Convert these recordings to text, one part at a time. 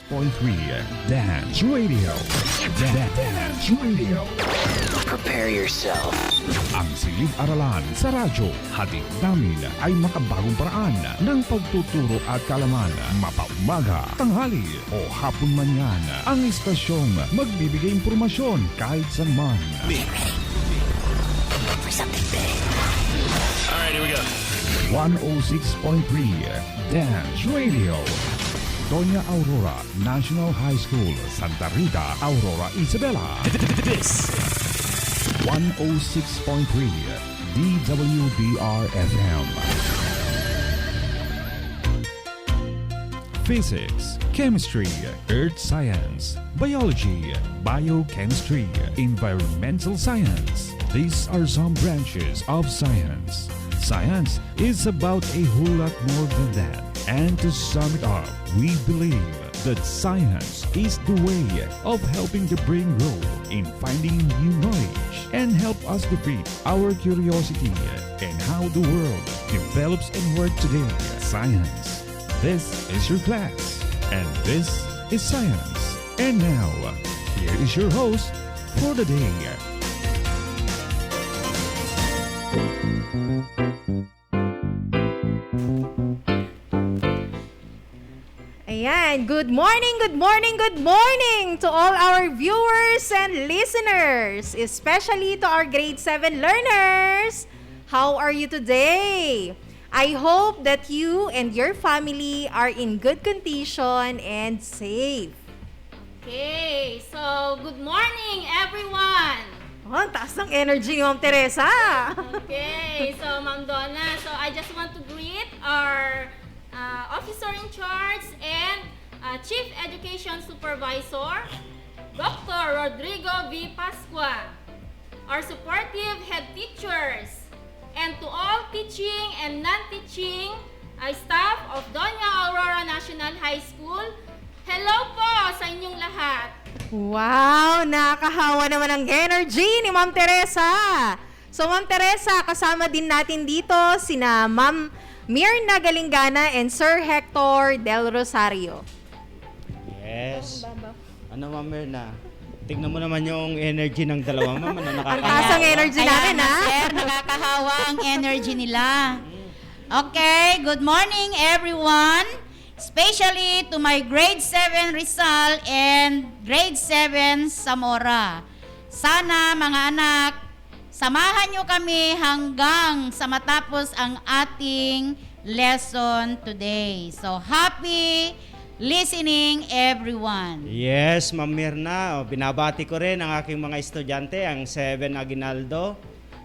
Dance Radio. Dance Radio. Prepare yourself. Ang silid-aralan sa radyo, hatid namin ay makabagong paraan ng pagtuturo at kalaman. Mapaumaga, tanghali o hapon man yan, ang estasyong magbibigay impormasyon kahit saan man. For something big. Alright, here we go. 106.3 Dance Radio. Doña Aurora National High School, Santa Rita, Aurora, Isabela. This 106.3 DWDR-FM. Physics, Chemistry, Earth Science, Biology, Biochemistry, Environmental Science. These are some branches of science. Science is about a whole lot more than that. And to sum it up, we believe that science is the way of helping the brain grow in finding new knowledge and help us defeat our curiosity and how the world develops and works today. Science. This is your class, and this is science. And now, here is your host for the day. Ayan, good morning to all our viewers and listeners, especially to our grade 7 learners. How are you today? I hope that you and your family are in good condition and safe. Okay, so good morning everyone! Oh, taas ng energy ni Ma'am Teresa. Okay, so Ma'am Donna, so I just want to greet our Officer in Charge and Chief Education Supervisor, Dr. Rodrigo V. Pascua, our supportive head teachers, and to all teaching and non-teaching staff of Doña Aurora National High School, hello po sa inyong lahat. Wow, nakakahawa naman ang energy ni Ma'am Teresa. So Ma'am Teresa, kasama din natin dito sina Ma'am Mirna Galingana and Sir Hector Del Rosario. Yes. Ano, Ma'am Mirna? Tignan mo naman yung energy ng dalawa, Ma'am. Ano, Ang taas ang energy namin, ha? Sir, nakakahawa ang energy nila. Okay, good morning everyone. Especially to my grade 7 Rizal and grade 7 Zamora. Sana mga anak, samahan nyo kami hanggang sa matapos ang ating lesson today. So, happy listening everyone. Yes, Ma'am Mirna. Binabati ko rin ang aking mga estudyante, ang 7 Aguinaldo,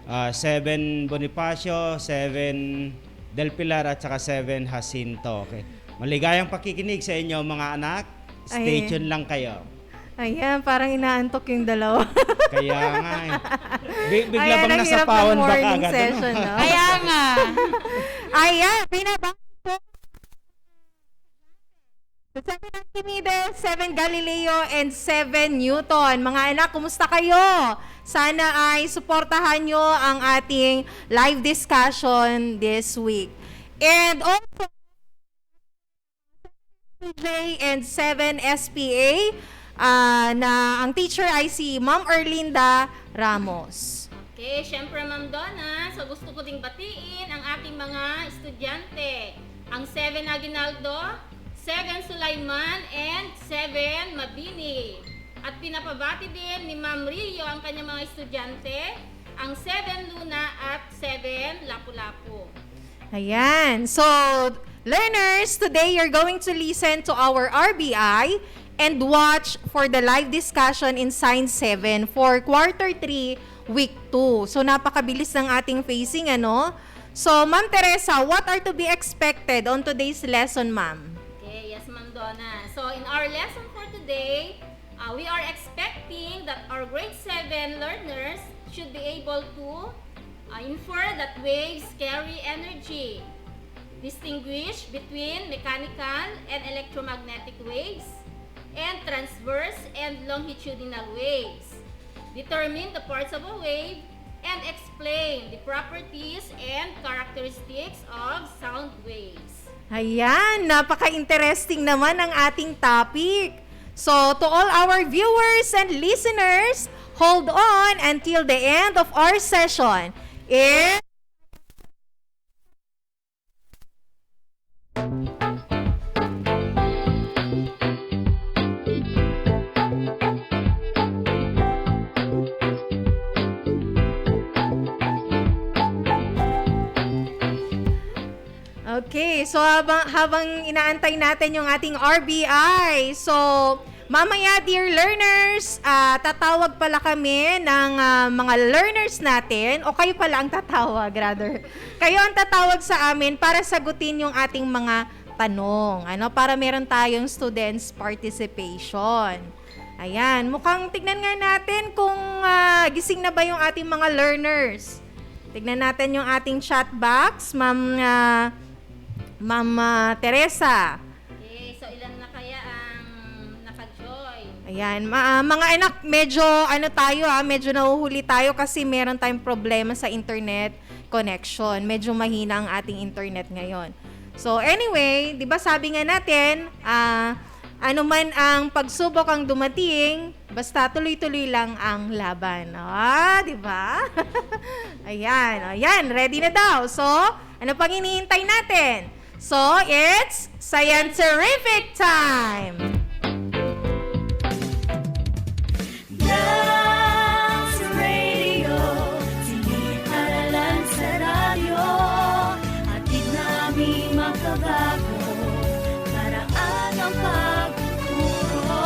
7 Bonifacio, 7 Del Pilar at saka 7 Jacinto. Okay. Maligayang pakikinig sa inyo mga anak. Stay tuned lang kayo. Ayan, parang inaantok yung dalawa. Kaya nga eh. Bigla bang nasapawan ba kagad? Session, no? Kaya nga. Ayan, binabati po. 7 Archimedes, 7 Galileo, and 7 Newton. Mga anak, kumusta kayo? Sana ay suportahan nyo ang ating live discussion this week. And also, and 7 SPA, na ang teacher ay si Ma'am Erlinda Ramos. Okay, syempre Ma'am Donna, so gusto ko ding batiin ang aking mga estudyante. Ang 7 Aguinaldo, 7 Sulaiman, and 7 Mabini. At pinapabati din ni Ma'am Rio ang kanyang mga estudyante, ang 7 Luna at 7 Lapu-Lapu. Ayan. So, learners, today you're going to listen to our RBI and watch for the live discussion in Science 7 for Quarter 3, Week 2. So, napakabilis ng ating facing, ano? So, Ma'am Teresa, what are to be expected on today's lesson, Ma'am? Okay, yes Ma'am Donna. So, in our lesson for today, we are expecting that our grade 7 learners should be able to infer that waves carry energy, distinguish between mechanical and electromagnetic waves, and transverse and longitudinal waves, determine the parts of a wave, and explain the properties and characteristics of sound waves. Ayan, napaka-interesting naman ang ating topic. So, to all our viewers and listeners, hold on until the end of our session. Okay, so habang inaantay natin yung ating RBI, so mamaya, dear learners, tatawag pala kami ng mga learners natin, o kayo pala ang tatawag, rather. Kayo ang tatawag sa amin para sagutin yung ating mga tanong, para meron tayong students participation. Ayan, mukhang tignan nga natin kung gising na ba yung ating mga learners. Tignan natin yung ating chat box, Ma'am Teresa. Okay, so ilan na kaya ang naka-join? Ayan, mga anak, medyo medyo nahuhuli tayo kasi meron tayong problema sa internet connection. Medyo mahina ang ating internet ngayon. So anyway, 'di ba sabi nga natin, ano man ang pagsubok ang dumating, basta tuloy-tuloy lang ang laban. 'Di ba? Ayan, ready na daw. So, ano pang hinihintay natin? So, it's Science-Terrific time! Dance Radio, siniparalan sa radyo, atid namin makabago, paraan ang pagtuturo.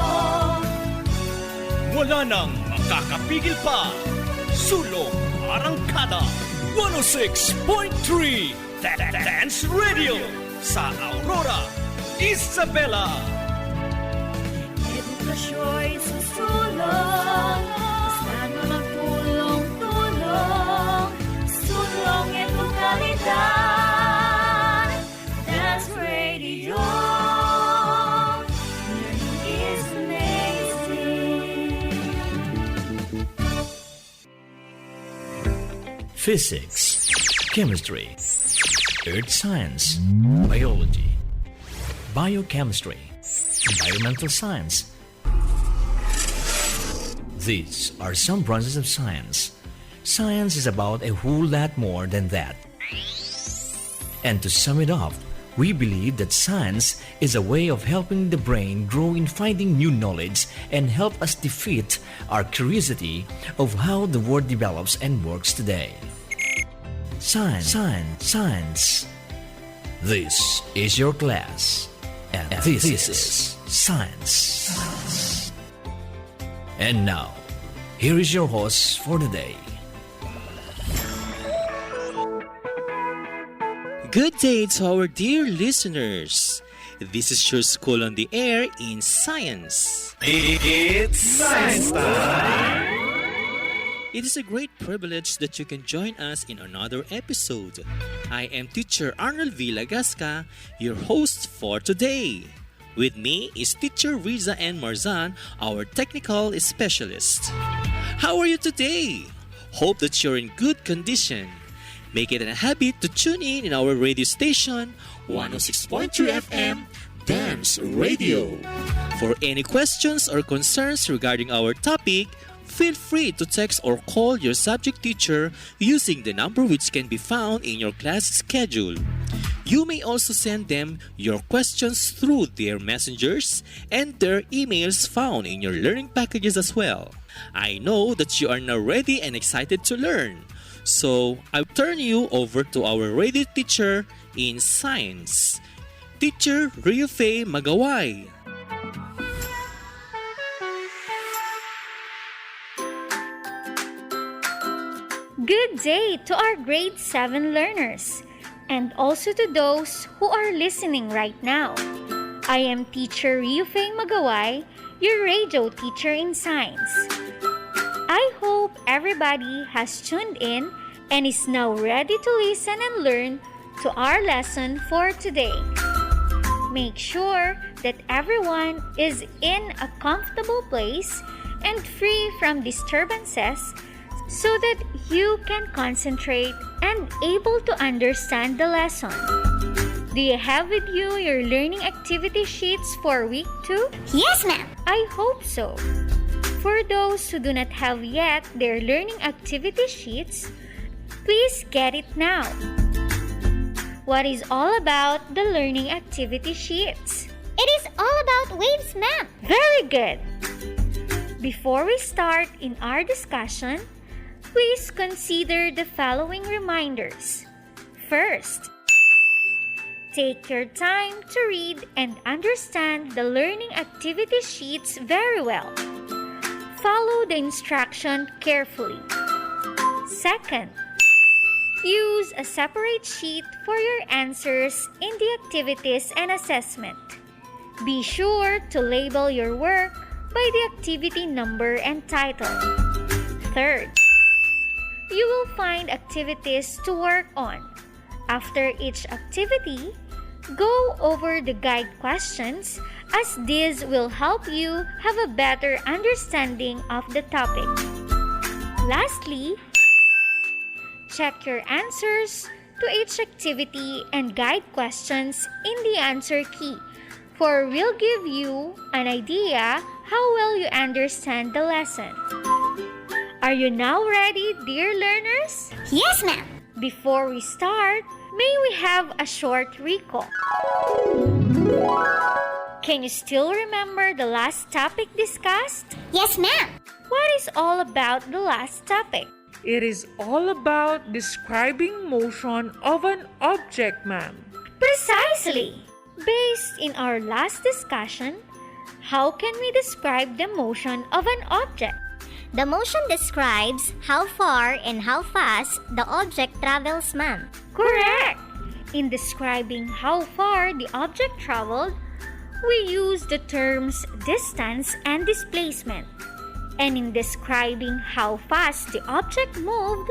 Wala nang makakapigil pa. Sulong Arangkada 106.3 Dance Radio sa Aurora, Isabela. Edukasyo'y susulong, basta't magtulong-tulong, sulong edukalidad. Dance Radio, learning is amazing. Physics, chemistry, earth science, biology, biochemistry, environmental science. These are some branches of science. Science is about a whole lot more than that. And to sum it up, we believe that science is a way of helping the brain grow in finding new knowledge and help us defeat our curiosity of how the world develops and works today. Science. This is your class, and this is Science. And now, here is your host for the day. Good day to our dear listeners. This is your school on the air in science. It's Science Time! It is a great privilege that you can join us in another episode. I am Teacher Arnold Villagasca, your host for today. With me is Teacher Riza and Marzan, our technical specialist. How are you today? Hope that you're in good condition. Make it a habit to tune in our radio station, 106.3 FM, Dance Radio. For any questions or concerns regarding our topic, feel free to text or call your subject teacher using the number which can be found in your class schedule. You may also send them your questions through their messengers and their emails found in your learning packages as well. I know that you are now ready and excited to learn. So, I'll turn you over to our radio teacher in science, Teacher Ryufei Magawai. Good day to our grade 7 learners, and also to those who are listening right now. I am Teacher Ryufei Magawai, your radio teacher in science. I hope everybody has tuned in and is now ready to listen and learn to our lesson for today. Make sure that everyone is in a comfortable place and free from disturbances so that you can concentrate and able to understand the lesson. Do you have with you your learning activity sheets for week 2? Yes, ma'am. I hope so. For those who do not have yet their learning activity sheets, please get it now. What is all about the learning activity sheets? It is all about waves, ma'am. Very good. Before we start in our discussion, please consider the following reminders. First, take your time to read and understand the learning activity sheets very well. Follow the instruction carefully. Second, use a separate sheet for your answers in the activities and assessment. Be sure to label your work by the activity number and title. Third, you will find activities to work on. After each activity, go over the guide questions as these will help you have a better understanding of the topic. Lastly, check your answers to each activity and guide questions in the answer key, for we'll give you an idea how well you understand the lesson. Are you now ready, dear learners? Yes, ma'am. Before we start, may we have a short recall? Can you still remember the last topic discussed? Yes, ma'am. What is all about the last topic? It is all about describing motion of an object, ma'am. Precisely! Based in our last discussion, how can we describe the motion of an object? The motion describes how far and how fast the object travels, ma'am. Correct! In describing how far the object traveled, we use the terms distance and displacement. And in describing how fast the object moved,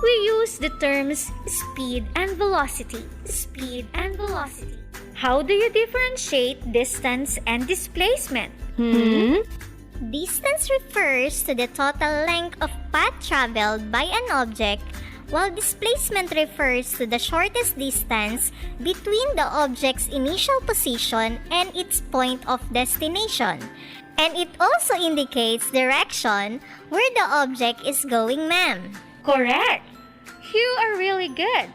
we use the terms speed and velocity. Speed and velocity. How do you differentiate distance and displacement? Distance refers to the total length of path traveled by an object, while displacement refers to the shortest distance between the object's initial position and its point of destination. And it also indicates direction where the object is going, ma'am. Correct! You are really good.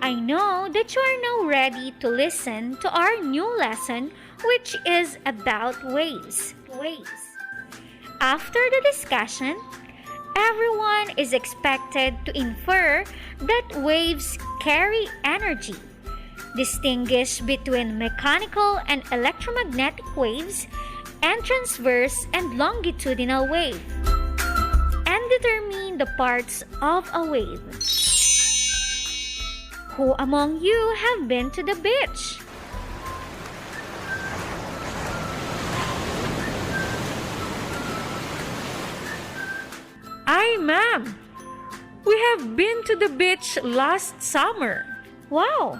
I know that you are now ready to listen to our new lesson, which is about waves. After the discussion, everyone is expected to infer that waves carry energy, distinguish between mechanical and electromagnetic waves, and transverse and longitudinal wave, and determine the parts of a wave. Who among you have been to the beach? Ma'am, we have been to the beach last summer. Wow!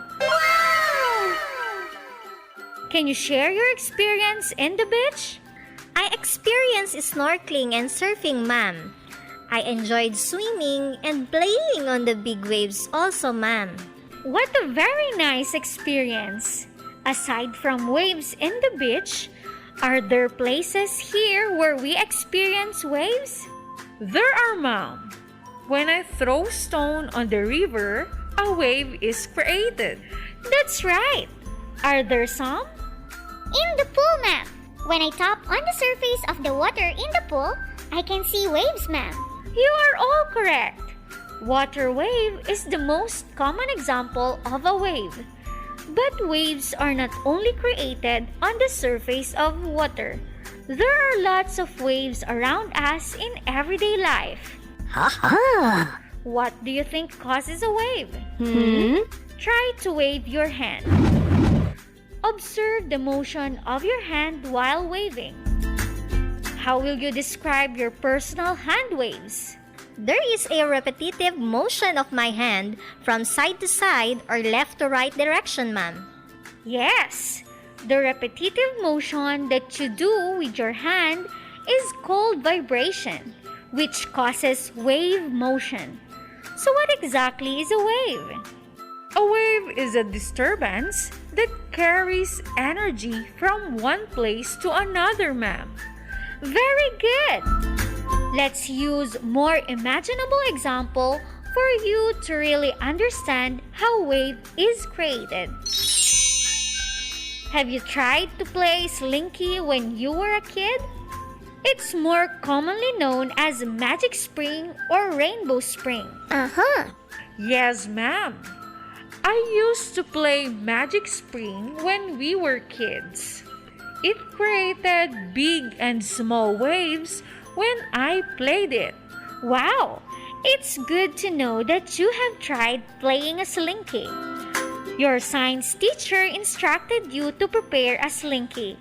Can you share your experience in the beach? I experienced snorkeling and surfing, ma'am. I enjoyed swimming and playing on the big waves also, ma'am. What a very nice experience! Aside from waves in the beach, are there places here where we experience waves? There are, ma'am. When I throw stone on the river, a wave is created. That's right. Are there some? In the pool, ma'am. When I tap on the surface of the water in the pool, I can see waves, ma'am. You are all correct. Water wave is the most common example of a wave. But waves are not only created on the surface of water. There are lots of waves around us in everyday life. What do you think causes a wave? Try to wave your hand. Observe the motion of your hand while waving. How will you describe your personal hand waves? There is a repetitive motion of my hand from side to side or left to right direction, ma'am. Yes, the repetitive motion that you do with your hand is called vibration, which causes wave motion. So what exactly is a wave? A wave is a disturbance that carries energy from one place to another, ma'am. Very good! Let's use more imaginable example for you to really understand how wave is created. Have you tried to play Slinky when you were a kid? It's more commonly known as magic spring or rainbow spring. Yes, ma'am. I used to play magic spring when we were kids. It created big and small waves when I played it. Wow! It's good to know that you have tried playing a Slinky. Your science teacher instructed you to prepare a Slinky.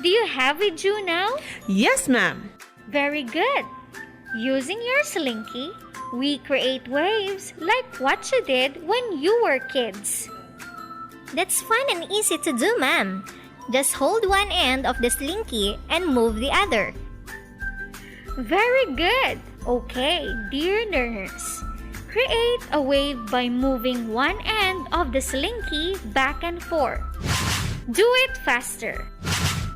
Do you have it you now? Yes, ma'am. Very good. Using your Slinky, we create waves like what you did when you were kids. That's fun and easy to do, ma'am. Just hold one end of the Slinky and move the other. Very good. Okay, dear learners. Create a wave by moving one end of the Slinky back and forth. Do it faster.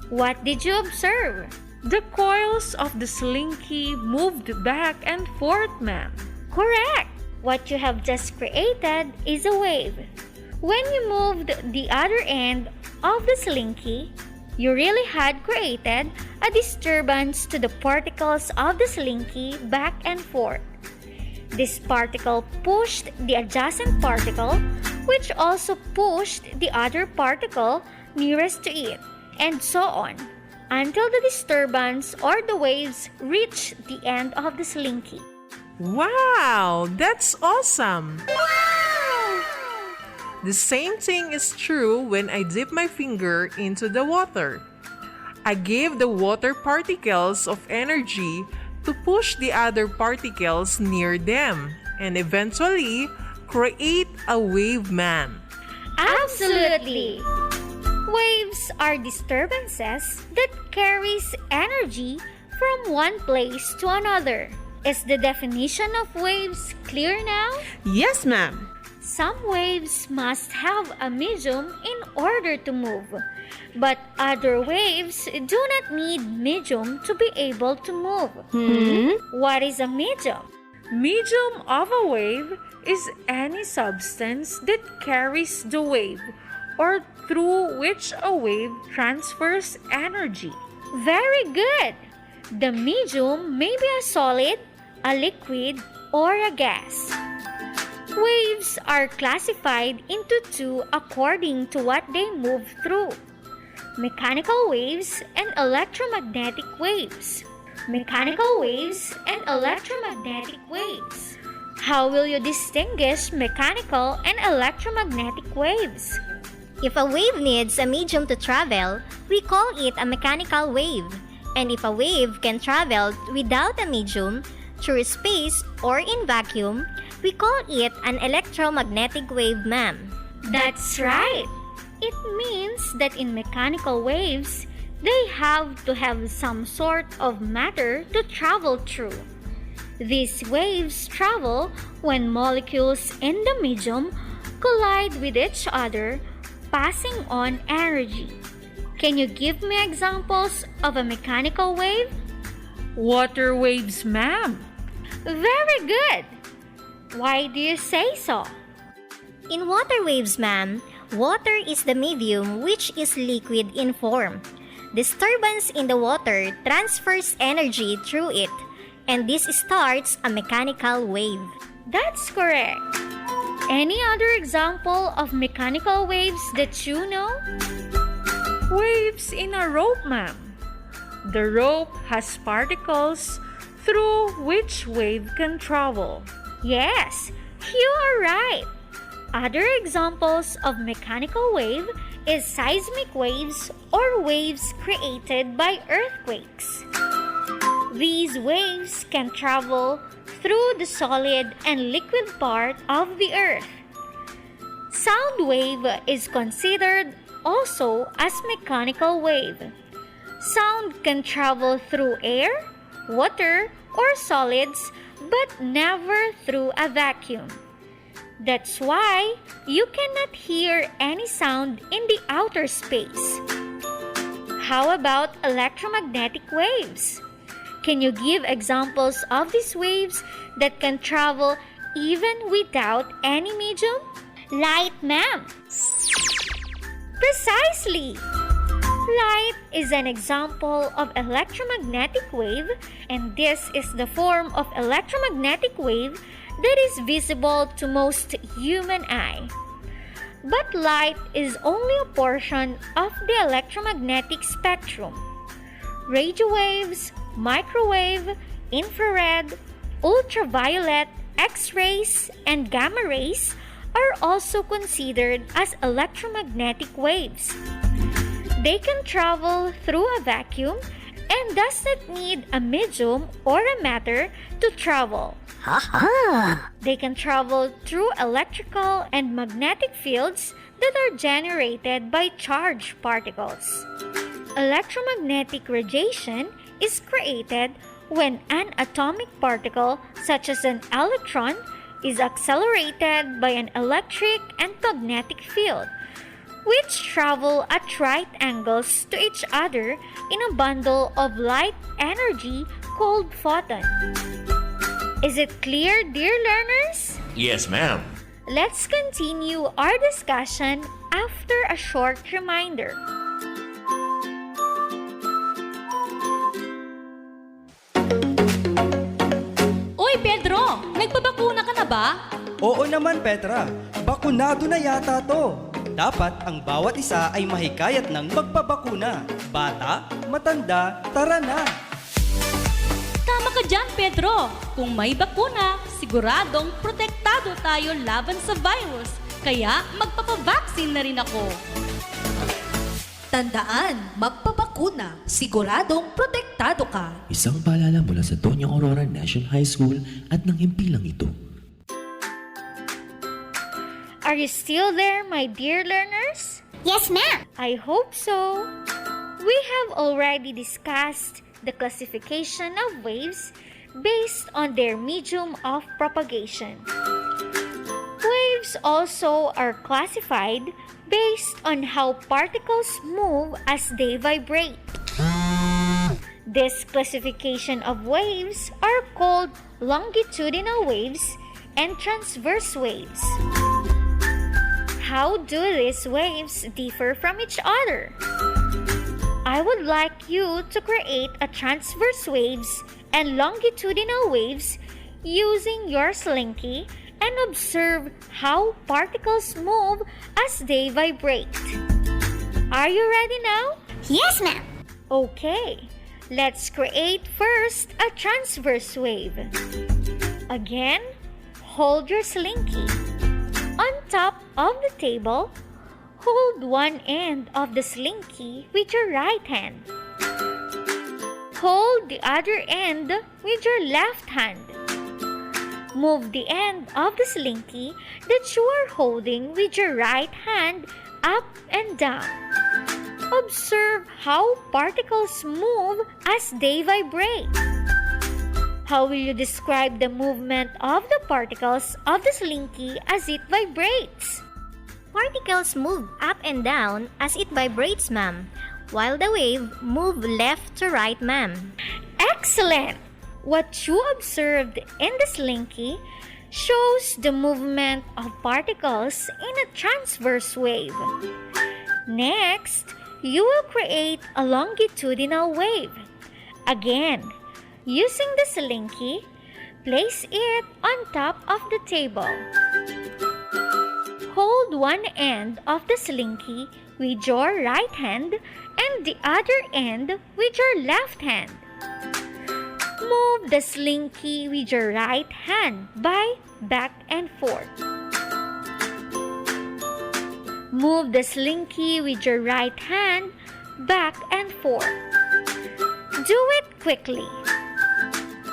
What did you observe? The coils of the Slinky moved back and forth, ma'am. Correct. What you have just created is a wave. When you moved the other end of the Slinky, you really had created a disturbance to the particles of the Slinky back and forth. This particle pushed the adjacent particle, which also pushed the other particle nearest to it, and so on, until the disturbance or the waves reach the end of the Slinky. Wow, that's awesome! Wow! The same thing is true when I dip my finger into the water. I give the water particles of energy to push the other particles near them and eventually create a wave, ma'am. Absolutely! Waves are disturbances that carries energy from one place to another. Is the definition of waves clear now? Yes, ma'am. Some waves must have a medium in order to move, but other waves do not need medium to be able to move. What is a medium? Medium of a wave is any substance that carries the wave or through which a wave transfers energy. Very good! The medium may be a solid, a liquid, or a gas. Waves are classified into two according to what they move through: mechanical waves and electromagnetic waves. Mechanical waves and electromagnetic waves. How will you distinguish mechanical and electromagnetic waves? If a wave needs a medium to travel, we call it a mechanical wave. And if a wave can travel without a medium, through space or in vacuum, we call it an electromagnetic wave, ma'am. That's right. It means that in mechanical waves, they have to have some sort of matter to travel through. These waves travel when molecules in the medium collide with each other, passing on energy. Can you give me examples of a mechanical wave? Water waves, ma'am. Very good. Why do you say so? In water waves, ma'am, water is the medium which is liquid in form. Disturbance in the water transfers energy through it, and this starts a mechanical wave. That's correct. Any other example of mechanical waves that you know? Waves in a rope, ma'am. The rope has particles through which wave can travel. Yes, you are right. Other examples of mechanical wave is seismic waves or waves created by earthquakes. These waves can travel through the solid and liquid part of the earth. Sound wave is considered also as mechanical wave. Sound can travel through air, water, or solids, but never through a vacuum. That's why you cannot hear any sound in the outer space. How about electromagnetic waves? Can you give examples of these waves that can travel even without any medium? Light, ma'am. Precisely! Light is an example of electromagnetic wave, and this is the form of electromagnetic wave that is visible to most human eye. But light is only a portion of the electromagnetic spectrum. Radio waves, microwave, infrared, ultraviolet, X-rays, and gamma rays are also considered as electromagnetic waves. They can travel through a vacuum and does not need a medium or a matter to travel. They can travel through electrical and magnetic fields that are generated by charged particles. Electromagnetic radiation is created when an atomic particle, such as an electron, is accelerated by an electric and magnetic field, which travel at right angles to each other in a bundle of light energy called photon. Is it clear, dear learners? Yes, ma'am. Let's continue our discussion after a short reminder. Uy, Pedro! Nagpabakuna ka na ba? Oo naman, Petra. Bakunado na yata to. Dapat ang bawat isa ay mahikayat ng magpabakuna. Bata, matanda, tara na! Tama ka dyan, Pedro. Kung may bakuna, siguradong protektado tayo laban sa virus. Kaya magpapabaksin na rin ako. Tandaan, magpabakuna, siguradong protektado ka. Isang paalala mula sa Doña Aurora National High School at ng himpilang ito. Are you still there, my dear learners? Yes, ma'am. I hope so. We have already discussed the classification of waves based on their medium of propagation. Waves also are classified based on how particles move as they vibrate. This classification of waves are called longitudinal waves and transverse waves. How do these waves differ from each other? I would like you to create a transverse waves and longitudinal waves using your Slinky and observe how particles move as they vibrate. Are you ready now? Yes, ma'am. Okay, let's create first a transverse wave. Again, hold your Slinky. On top of the table, hold one end of the Slinky with your right hand. Hold the other end with your left hand. Move the end of the Slinky that you are holding with your right hand up and down. Observe how particles move as they vibrate. How will you describe the movement of the particles of the Slinky as it vibrates? Particles move up and down as it vibrates, ma'am, while the wave moves left to right, ma'am. Excellent! What you observed in the Slinky shows the movement of particles in a transverse wave. Next, you will create a longitudinal wave. Again, using the Slinky, place it on top of the table. Hold one end of the Slinky with your right hand and the other end with your left hand. Move the Slinky with your right hand by back and forth. Move the Slinky with your right hand back and forth. Do it quickly.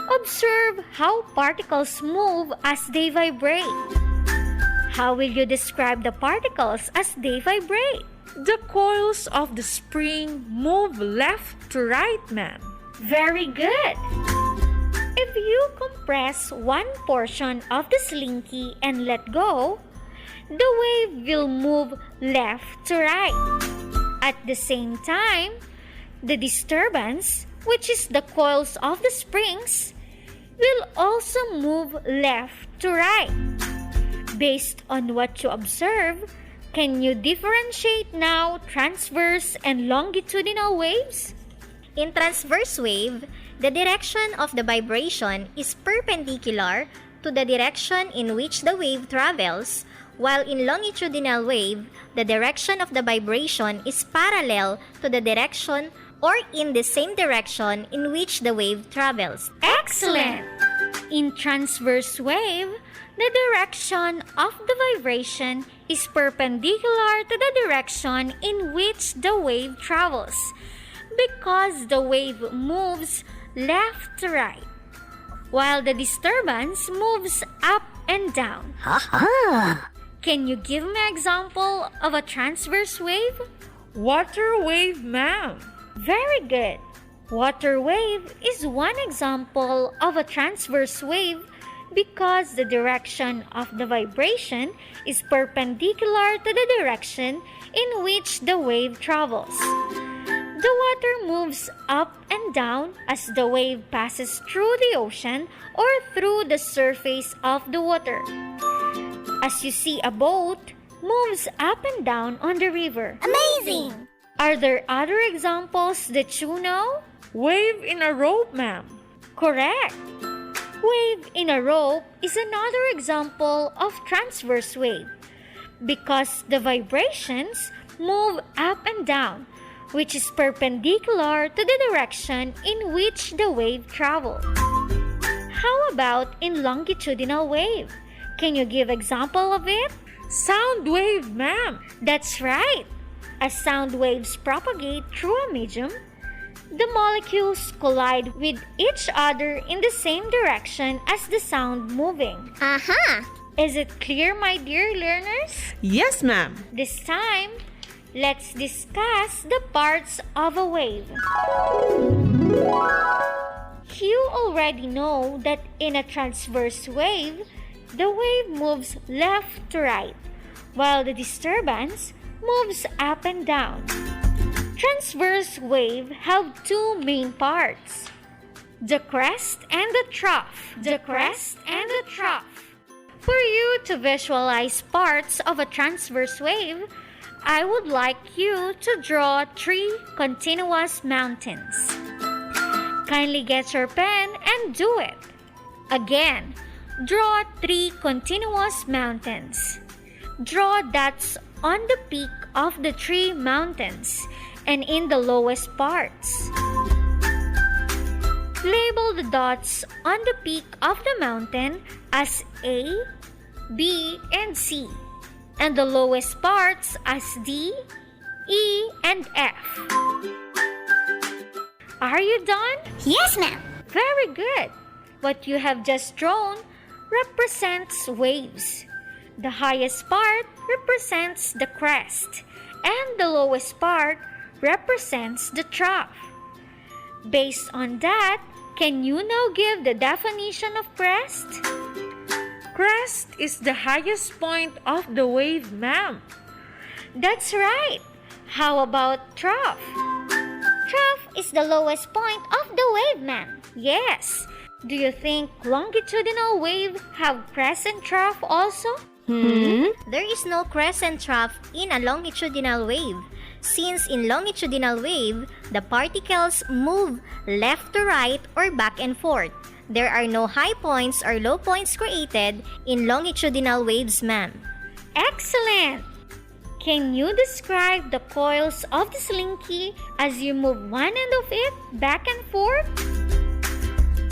Observe how particles move as they vibrate. How will you describe the particles as they vibrate? The coils of the spring move left to right, ma'am. Very good. If you compress one portion of the slinky and let go, the wave will move left to right. At the same time, the disturbance, which is the coils of the springs, will also move left to right. Based on what you observe, can you differentiate now transverse and longitudinal waves? In transverse wave, the direction of the vibration is perpendicular to the direction in which the wave travels, while in longitudinal wave, the direction of the vibration is parallel to the direction or in the same direction in which the wave travels. Excellent! In transverse wave, the direction of the vibration is perpendicular to the direction in which the wave travels, because the wave moves left to right, while the disturbance moves up and down. Can you give me an example of a transverse wave? Water wave, ma'am. Very good. Water wave is one example of a transverse wave because the direction of the vibration is perpendicular to the direction in which the wave travels. The water moves up and down as the wave passes through the ocean or through the surface of the water. As you see, a boat moves up and down on the river. Amazing! Are there other examples that you know? Wave in a rope, ma'am. Correct. Wave in a rope is another example of transverse wave because the vibrations move up and down, which is perpendicular to the direction in which the wave travels. How about in longitudinal wave? Can you give example of it? Sound wave, ma'am. That's right. As sound waves propagate through a medium, the molecules collide with each other in the same direction as the sound moving. Aha! Is it clear, my dear learners? Yes, ma'am. This time, let's discuss the parts of a wave. You already know that in a transverse wave, the wave moves left to right, while the disturbance moves up and down. Transverse wave have two main parts, the crest and the trough. The crest and the trough. For you to visualize parts of a transverse wave, I would like you to draw 3 continuous mountains. Kindly get your pen and do it. Again, draw 3 continuous mountains. Draw dots on the peak of the 3 mountains and in the lowest parts. Label the dots on the peak of the mountain as A, B, and C, and the lowest parts as D, E, and F. Are you done? Yes, ma'am. Very good. What you have just drawn represents waves. The highest part represents the crest, and the lowest part represents the trough. Based on that, can you now give the definition of crest? Crest is the highest point of the wave, ma'am. That's right. How about trough? Trough is the lowest point of the wave, ma'am. Yes. Do you think longitudinal wave have crest and trough also? There is no crest and trough in a longitudinal wave, since in longitudinal wave, the particles move left to right or back and forth. There are no high points or low points created in longitudinal waves, ma'am. Excellent! Can you describe the coils of the slinky as you move one end of it back and forth?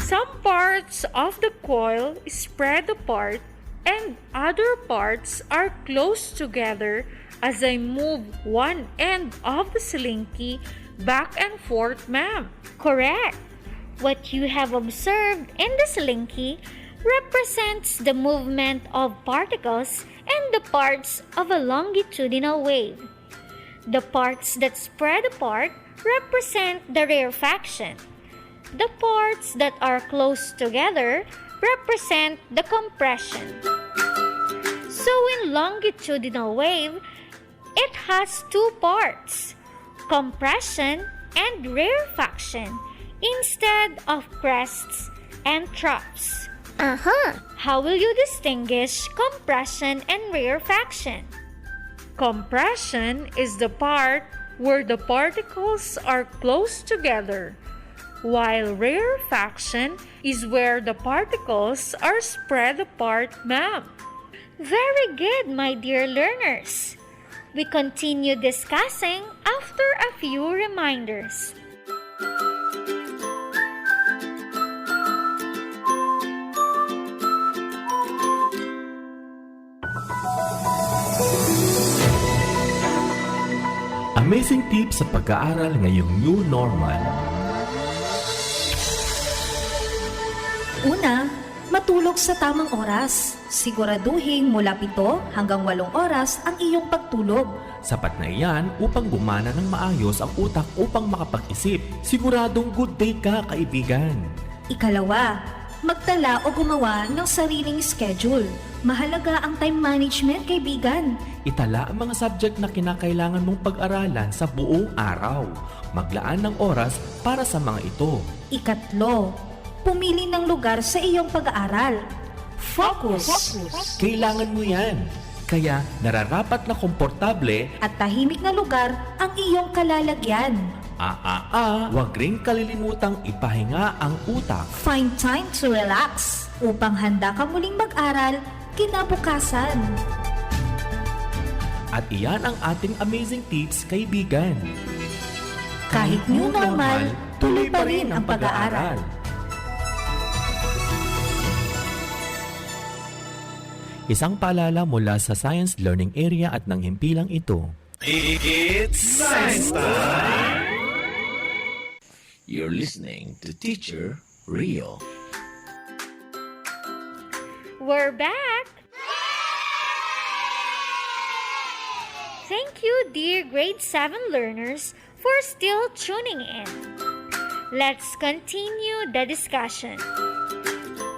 Some parts of the coil spread apart and other parts are close together as I move one end of the slinky back and forth, ma'am. Correct. What you have observed in the slinky represents the movement of particles and the parts of a longitudinal wave. The parts that spread apart represent the rarefaction. The parts that are close together represent the compression. So in longitudinal wave, it has two parts, compression and rarefaction, instead of crests and troughs. How will you distinguish compression and rarefaction? Compression is the part where the particles are close together, while rarefaction is where the particles are spread apart, ma'am. Very good, my dear learners. We continue discussing after a few reminders. Amazing tips sa pag-aaral ngayong new normal. Una, matulog sa tamang oras. Siguraduhin mula 7 hanggang 8 oras ang iyong pagtulog. Sapat na iyan upang gumana ng maayos ang utak upang makapag-isip. Siguradong good day ka, kaibigan. Ikalawa, magtala o gumawa ng sariling schedule. Mahalaga ang time management, kaibigan. Itala ang mga subject na kinakailangan mong pag-aralan sa buong araw. Maglaan ng oras para sa mga ito. Ikatlo, pumili ng lugar sa iyong pag-aaral. Focus. Kailangan mo yan. Kaya nararapat na komportable at tahimik na lugar ang iyong kalalagyan. Huwag ring kalilimutang ipahinga ang utak. Find time to relax upang handa ka muling mag-aral kinabukasan. At iyan ang ating amazing tips, kaibigan. Kahit new normal, tuloy pa rin ang pag-aaral. Isang paalala mula sa Science Learning Area at ng himpilang ito. It's Science Time! You're listening to Teacher Rio. We're back! Thank you, dear grade 7 learners, for still tuning in. Let's continue the discussion.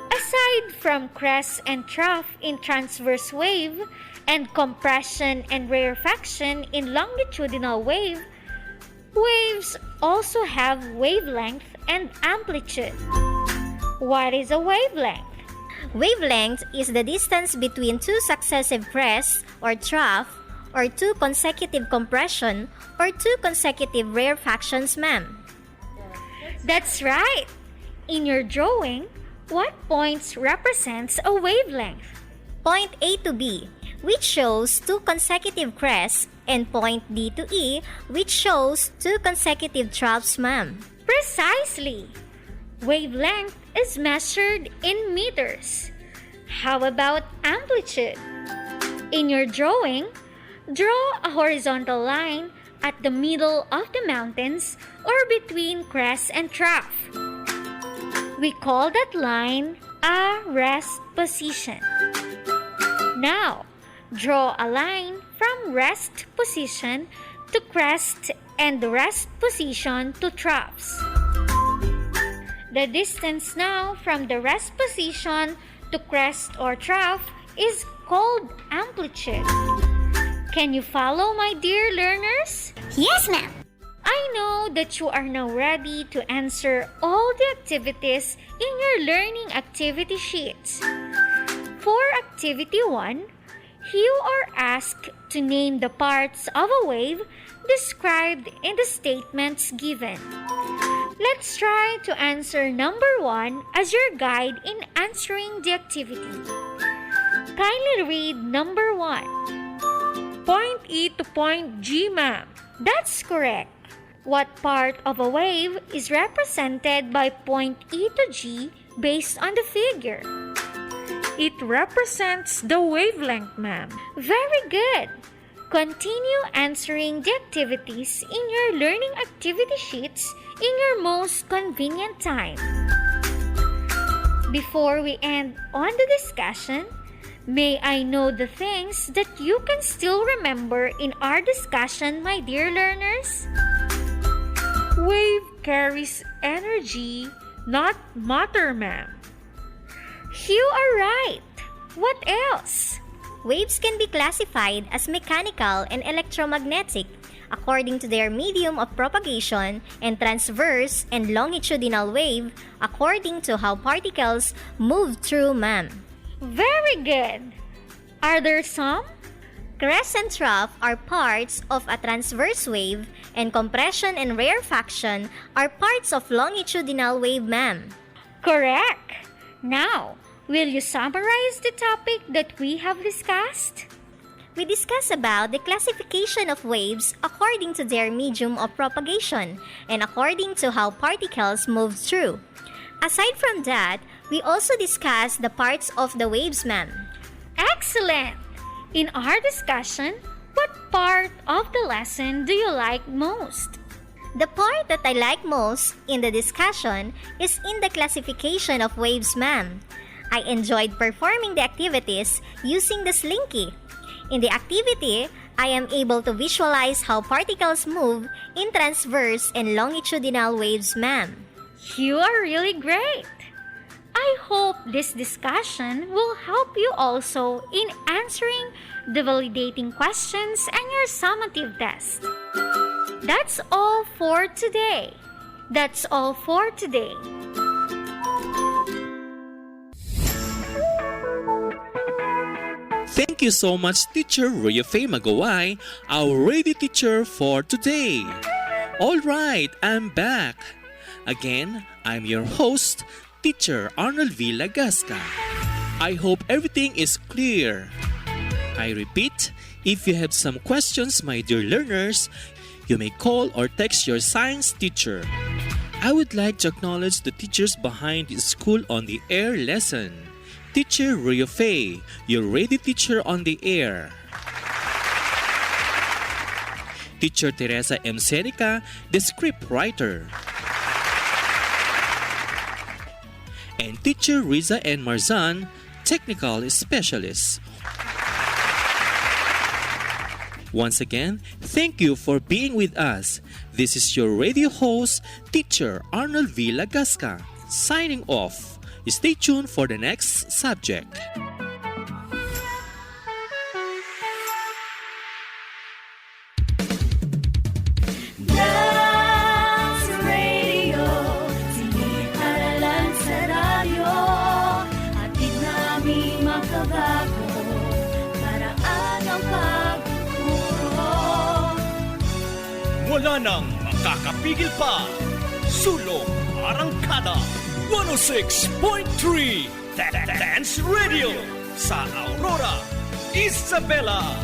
Aside from crest and trough in transverse wave and compression and rarefaction in longitudinal wave, waves also have wavelength and amplitude. What is a wavelength? Wavelength is the distance between two successive crests or trough, or two consecutive compression, or two consecutive rarefactions, ma'am. That's right! In your drawing, what points represents a wavelength? Point A to B, which shows two consecutive crests, and point D to E, which shows two consecutive troughs, ma'am. Precisely! Wavelength is measured in meters. How about amplitude? In your drawing, draw a horizontal line at the middle of the mountains or between crest and trough. We call that line a rest position. Now, draw a line from rest position to crest and rest position to troughs. The distance now from the rest position to crest or trough is called amplitude. Can you follow, my dear learners? Yes, ma'am. I know that you are now ready to answer all the activities in your learning activity sheets. For activity 1, you are asked to name the parts of a wave described in the statements given. Let's try to answer number 1 as your guide in answering the activity. Kindly read number 1. Point E to point G, ma'am. That's correct. What part of a wave is represented by point E to G based on the figure? It represents the wavelength, ma'am. Very good. Continue answering the activities in your learning activity sheets in your most convenient time. Before we end on the discussion, may I know the things that you can still remember in our discussion, my dear learners? Wave carries energy not matter, ma'am. You are right. What else? Waves can be classified as mechanical and electromagnetic according to their medium of propagation, and transverse and longitudinal wave according to how particles move through, ma'am. Very good. Are there some? Crest and trough are parts of a transverse wave, and compression and rarefaction are parts of longitudinal wave, ma'am. Correct. Now, will you summarize the topic that we have discussed? We discussed about the classification of waves according to their medium of propagation and according to how particles move through. Aside from that, we also discussed the parts of the waves, ma'am. Excellent! In our discussion, what part of the lesson do you like most? The part that I like most in the discussion is in the classification of waves, ma'am. I enjoyed performing the activities using the Slinky. In the activity, I am able to visualize how particles move in transverse and longitudinal waves, ma'am. You are really great! I hope this discussion will help you also in answering the validating questions and your summative test. That's all for today. That's all for today. Thank you so much, Teacher Riafe Magaway, our radio teacher for today. Alright, I'm back. Again, I'm your host, Teacher Arnold V. Lagasca. I hope everything is clear. I repeat, if you have some questions, my dear learners, you may call or text your science teacher. I would like to acknowledge the teachers behind the School on the Air lesson. Teacher Riafe, your radio teacher on the air. Teacher Teresa M. Seneca, the script writer. And Teacher Riza N. Marzan, technical specialist. Once again, thank you for being with us. This is your radio host, Teacher Arnold V. Lagasca, signing off. Stay tuned for the next subject. Dance Radio, siniharalan sa radyo, hatid namin makabago, paraan ang pagtuturo. Wala nang makakapigil pa. Sulong Arangkada 106.3 Dance Radio sa Aurora, Isabela.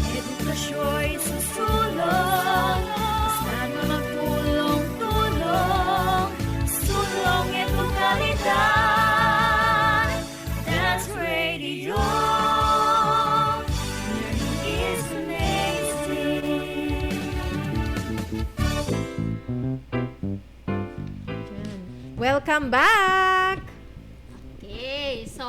Edukasyo'y susulong, basta na magtulong-tulong, sulong edukalidad. Dance Radio, learning is amazing. Welcome back! Okay, so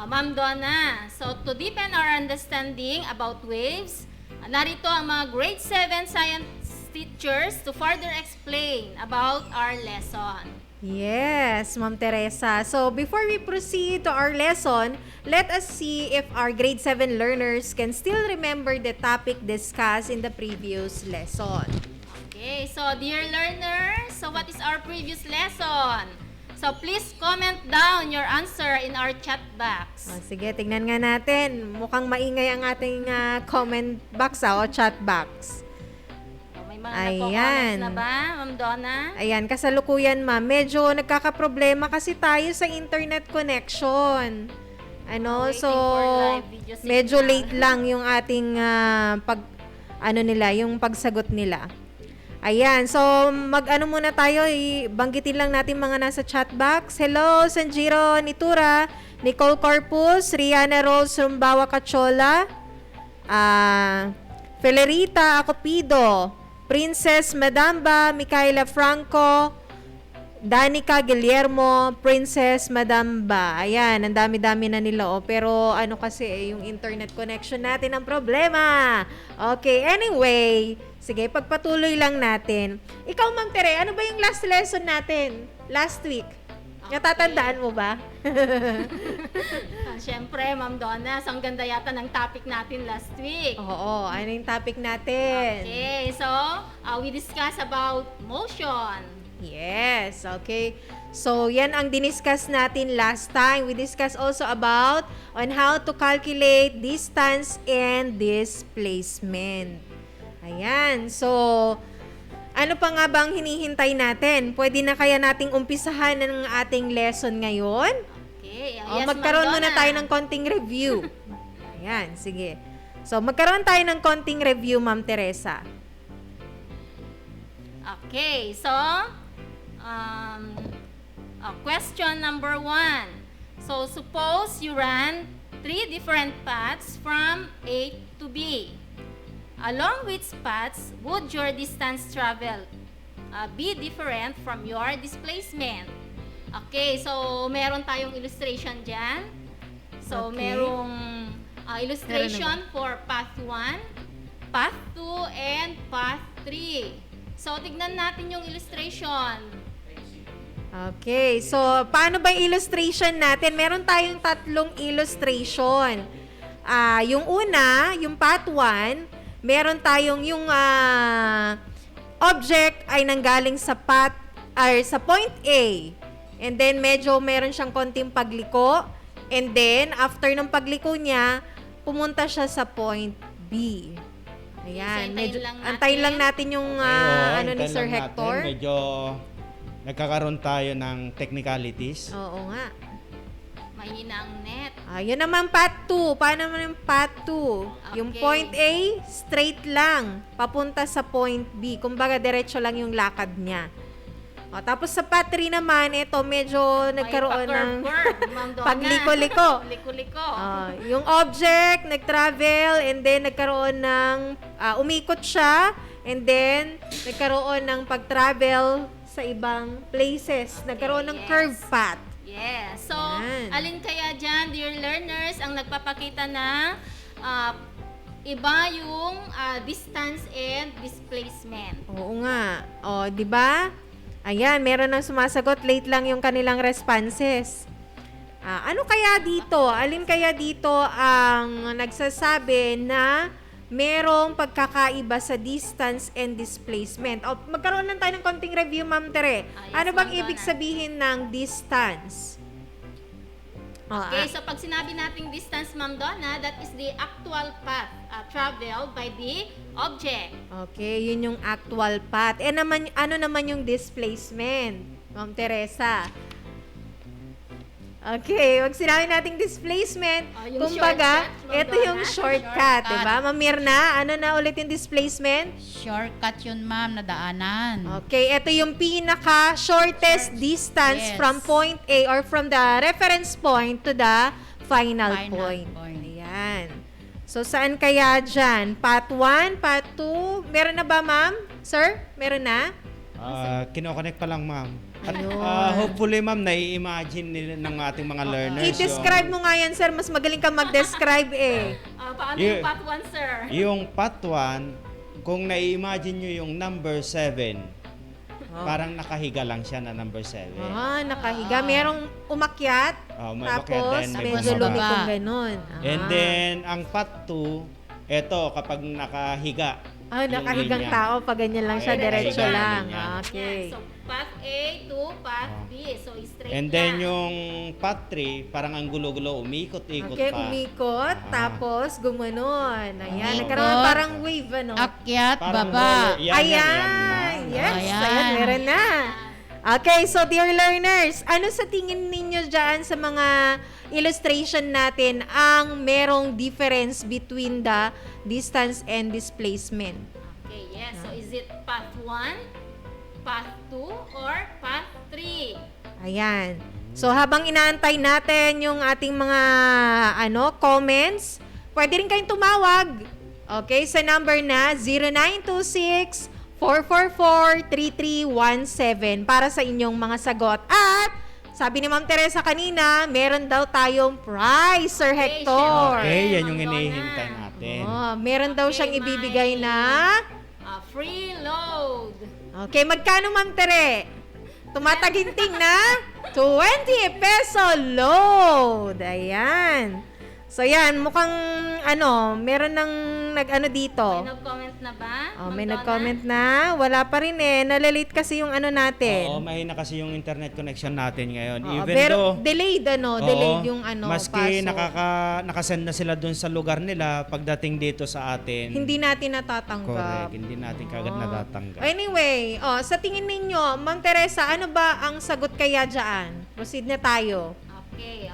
Ma'am Donna, so to deepen our understanding about waves, narito ang mga grade 7 science teachers to further explain about our lesson. Yes, Ma'am Teresa. So before we proceed to our lesson, let us see if our grade 7 learners can still remember the topic discussed in the previous lesson. Okay, so dear learners, so what is our previous lesson? So please comment down your answer in our chat box. Oh, sige, tingnan nga natin. Mukhang maingay ang ating comment box o chat box. May mga nagko-comment na ba, Ma'am Donna? Ayan, kasalukuyan ma'am. Medyo nagkakaproblema kasi tayo sa internet connection. Ano, so medyo late lang yung ating yung pagsagot nila. Ayan, so mag-ano muna tayo, banggitin lang natin mga nasa chat box. Hello, Sanjiro Nitura, Nicole Corpus, Rihanna Rose Rumbawa Cachola, Felerita Acopido, Princess Madamba, Micaela Franco, Danica, Guillermo, Princess, Madam Ba. Ayan, ang dami-dami na nila pero ano kasi yung internet connection natin ang problema. Okay, anyway, sige, pagpatuloy lang natin. Ikaw, Ma'am Tere, ano ba yung last lesson natin last week? Natatandaan mo ba? Siyempre, Ma'am Donna, ang ganda yata ng topic natin last week. Oo, ano yung topic natin? Okay, so we discussed about motion. Yes, okay. So, yan ang diniscuss natin last time. We discussed also about on how to calculate distance and displacement. Ayan. So, ano pa nga bang hinihintay natin? Pwede na kaya nating umpisahan ng ating lesson ngayon? Okay. Magkaroon muna tayo ng konting review. Ayan, sige. So, magkaroon tayo ng konting review, Ma'am Teresa. Okay, so question number 1. So suppose you ran 3 different paths from A to B. Along which paths would your distance travel be different from your displacement? Okay, so meron tayong illustration dyan. So merong illustration for path 1, path 2, and path 3. So, tignan natin yung illustration. Okay. So, paano ba yung illustration natin? Meron tayong 3 illustration. Yung una, yung path 1, meron tayong yung object ay nanggaling sa path, sa point A. And then, medyo meron siyang konting pagliko. And then, after ng pagliko niya, pumunta siya sa point B. Ayan, medyo antayin lang natin yung ni Sir Hector. Medyo nagkakaroon tayo ng technicalities. Oo nga. Mahina ang net. Yun naman path 2. Paano naman yung path 2? Okay. Yung point A, straight lang. Papunta sa point B. Kumbaga, diretso lang yung lakad niya. Tapos sa path 3 naman, ito medyo nagkaroon ng pagliko-liko. Yung object, nag-travel, and then nagkaroon ng, umikot siya, and then nagkaroon ng pag-travel sa ibang places. Nagkaroon ng curve path. Yes. So, alin kaya dyan, dear learners, ang nagpapakita na iba yung distance and displacement? Oo nga. Di ba? Ayan, meron nang sumasagot. Late lang yung kanilang responses. Ano kaya dito? Alin kaya dito ang nagsasabi na merong pagkakaiba sa distance and displacement? Magkaroon lang tayo ng konting review, Ma'am Tere. Ano bang ibig sabihin ng distance? Okay, so pag sinabi nating distance, Ma'am Donna, that is the actual path traveled by the object. Okay, yun yung actual path. Ano naman yung displacement, Ma'am Teresa? Okay, wag sinabi nating displacement. Kumbaga, ito yung shortcut, diba? Ma'am Mirna, ano na ulit yung displacement? Shortcut yun, ma'am, nadaanan. Okay, ito yung pinaka-shortest distance from point A or from the reference point to the final point. Ayan. So, saan kaya dyan? Path 1, path 2, meron na ba, ma'am? Sir, meron na? Kinoconnect pa lang, ma'am. Hopefully, ma'am, nai-imagine nila ng ating mga learners. I-describe mo nga yan, sir. Mas magaling ka mag-describe Paano yung path 1, sir? Yung path 1, kung nai-imagine nyo yung number 7, parang nakahiga lang siya na number 7. Nakahiga. Merong umakyat, tapos medyo lumikong ganun. And then, ang path 2, eto, kapag nakahiga. Nakahigang tao, pag ganyan lang siya, diretso lang. Okay. So, path A to path B. So, straight And then, yung path 3, parang ang gulo-gulo, umikot-ikot pa. Okay, umikot, tapos gumanon. Ayan, nagkaroon parang wave, ano? Akyat, baba. Ayan, yes. Ayan, meron na. Okay, so dear learners, ano sa tingin ninyo dyan sa mga illustration natin ang merong difference between the distance and displacement? Okay, yes. So, is it path 1, path 2, or path 3? Ayan. So, habang inaantay natin yung ating mga comments, pwede rin kayong tumawag. Okay, sa number na 0926 0917-444-3317 para sa inyong mga sagot. At sabi ni Ma'am Teresa kanina, meron daw tayong prize, Sir Hector. Okay, yan yung hinihintay natin. Meron daw siyang ibibigay na free load. Okay, magkano Ma'am Tere? Tumataginting na 20 peso load. Ayan. So yan, mukhang meron ng nag-ano dito. May nag-comment na ba? May nag-comment na. Wala pa rin nalalate kasi yung natin. Mahina kasi yung internet connection natin ngayon. Pero delayed delayed yung maski paso. nakasend na sila dun sa lugar nila, pagdating dito sa atin. Hindi natin natatanggap. Correct, hindi natin kagad natatanggap. Anyway, sa tingin ninyo, Ma'am Teresa, ano ba ang sagot kaya dyan? Proceed na tayo. Okay.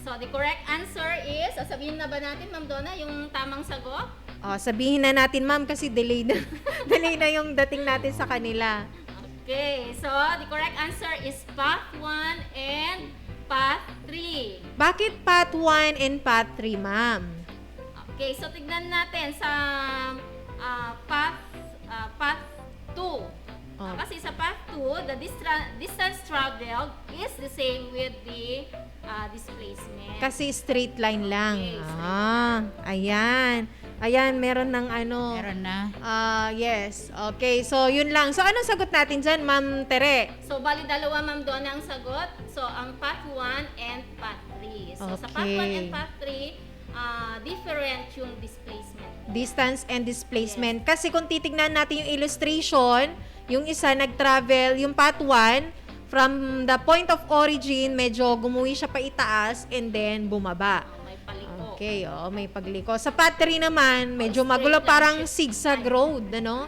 So, the correct answer is, sabihin na ba natin, Ma'am Donna, yung tamang sagot? Sabihin na natin, Ma'am, kasi delay na yung dating natin sa kanila. Okay. So, the correct answer is path 1 and path 3. Bakit path 1 and path 3, Ma'am? Okay. So, tignan natin sa path 2. Kasi sa path 2, the distance traveled is the same with the displacement. Kasi straight line lang. Okay, Ayan. Ayan, meron ng Meron na. Yes. Okay, so yun lang. So, anong sagot natin dyan, Ma'am Tere? So, bali dalawa, Ma'am Donna, ang sagot. So, ang path 1 and path 3. So, sa path 1 and path 3, different yung displacement. Distance and displacement. Kasi kung titignan natin yung illustration, yung isa nag-travel, yung path 1, from the point of origin, medyo gumuwi siya pa itaas and then bumaba. May paliko. Okay, may pagliko. Sa path 3 naman, medyo magulo, parang zigzag road, ano?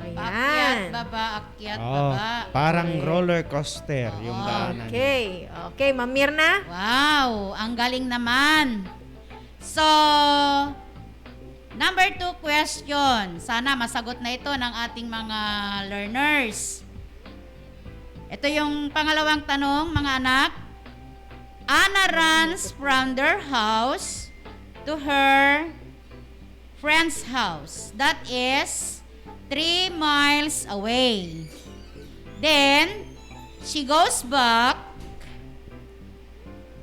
Ayan. Akyat, baba, akyat, baba. Parang roller coaster yung daanan. Okay, Ma'am Mirna? Wow, ang galing naman. So, number 2 question. Sana masagot na ito ng ating mga learners. Ito yung pangalawang tanong, mga anak. Anna runs from their house to her friend's house. That is 3 miles away. Then, she goes back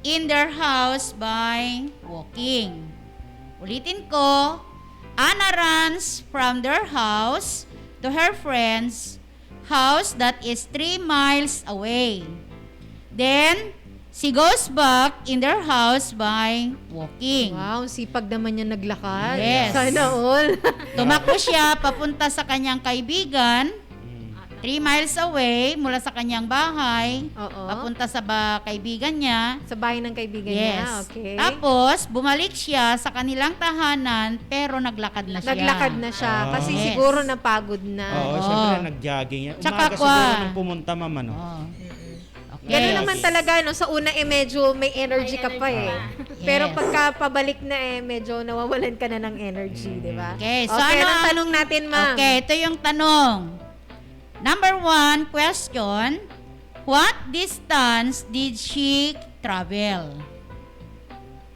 in their house by walking. Ulitin ko. Anna runs from their house to her friend's house that is 3 miles away. Then, she goes back in their house by walking. Wow, sipag naman niya naglakad. Yes. Sana all. Tumakbo siya papunta sa kanyang kaibigan. 3 miles away mula sa kanyang bahay. Papunta sa kaibigan niya. Sa bahay ng kaibigan niya. Okay. Tapos, bumalik siya sa kanilang tahanan pero naglakad na siya. Naglakad na siya kasi siguro napagod na. Siyempre nag-jogging yan. Umaga siguro nang pumunta, Ma'am, Gano'n naman talaga, sa una medyo may energy ka pa Pero pagka pabalik na medyo nawawalan ka na ng energy, di ba? Okay, so anong tanong natin, Ma'am? Okay, ito yung tanong. Number 1 question, what distance did she travel?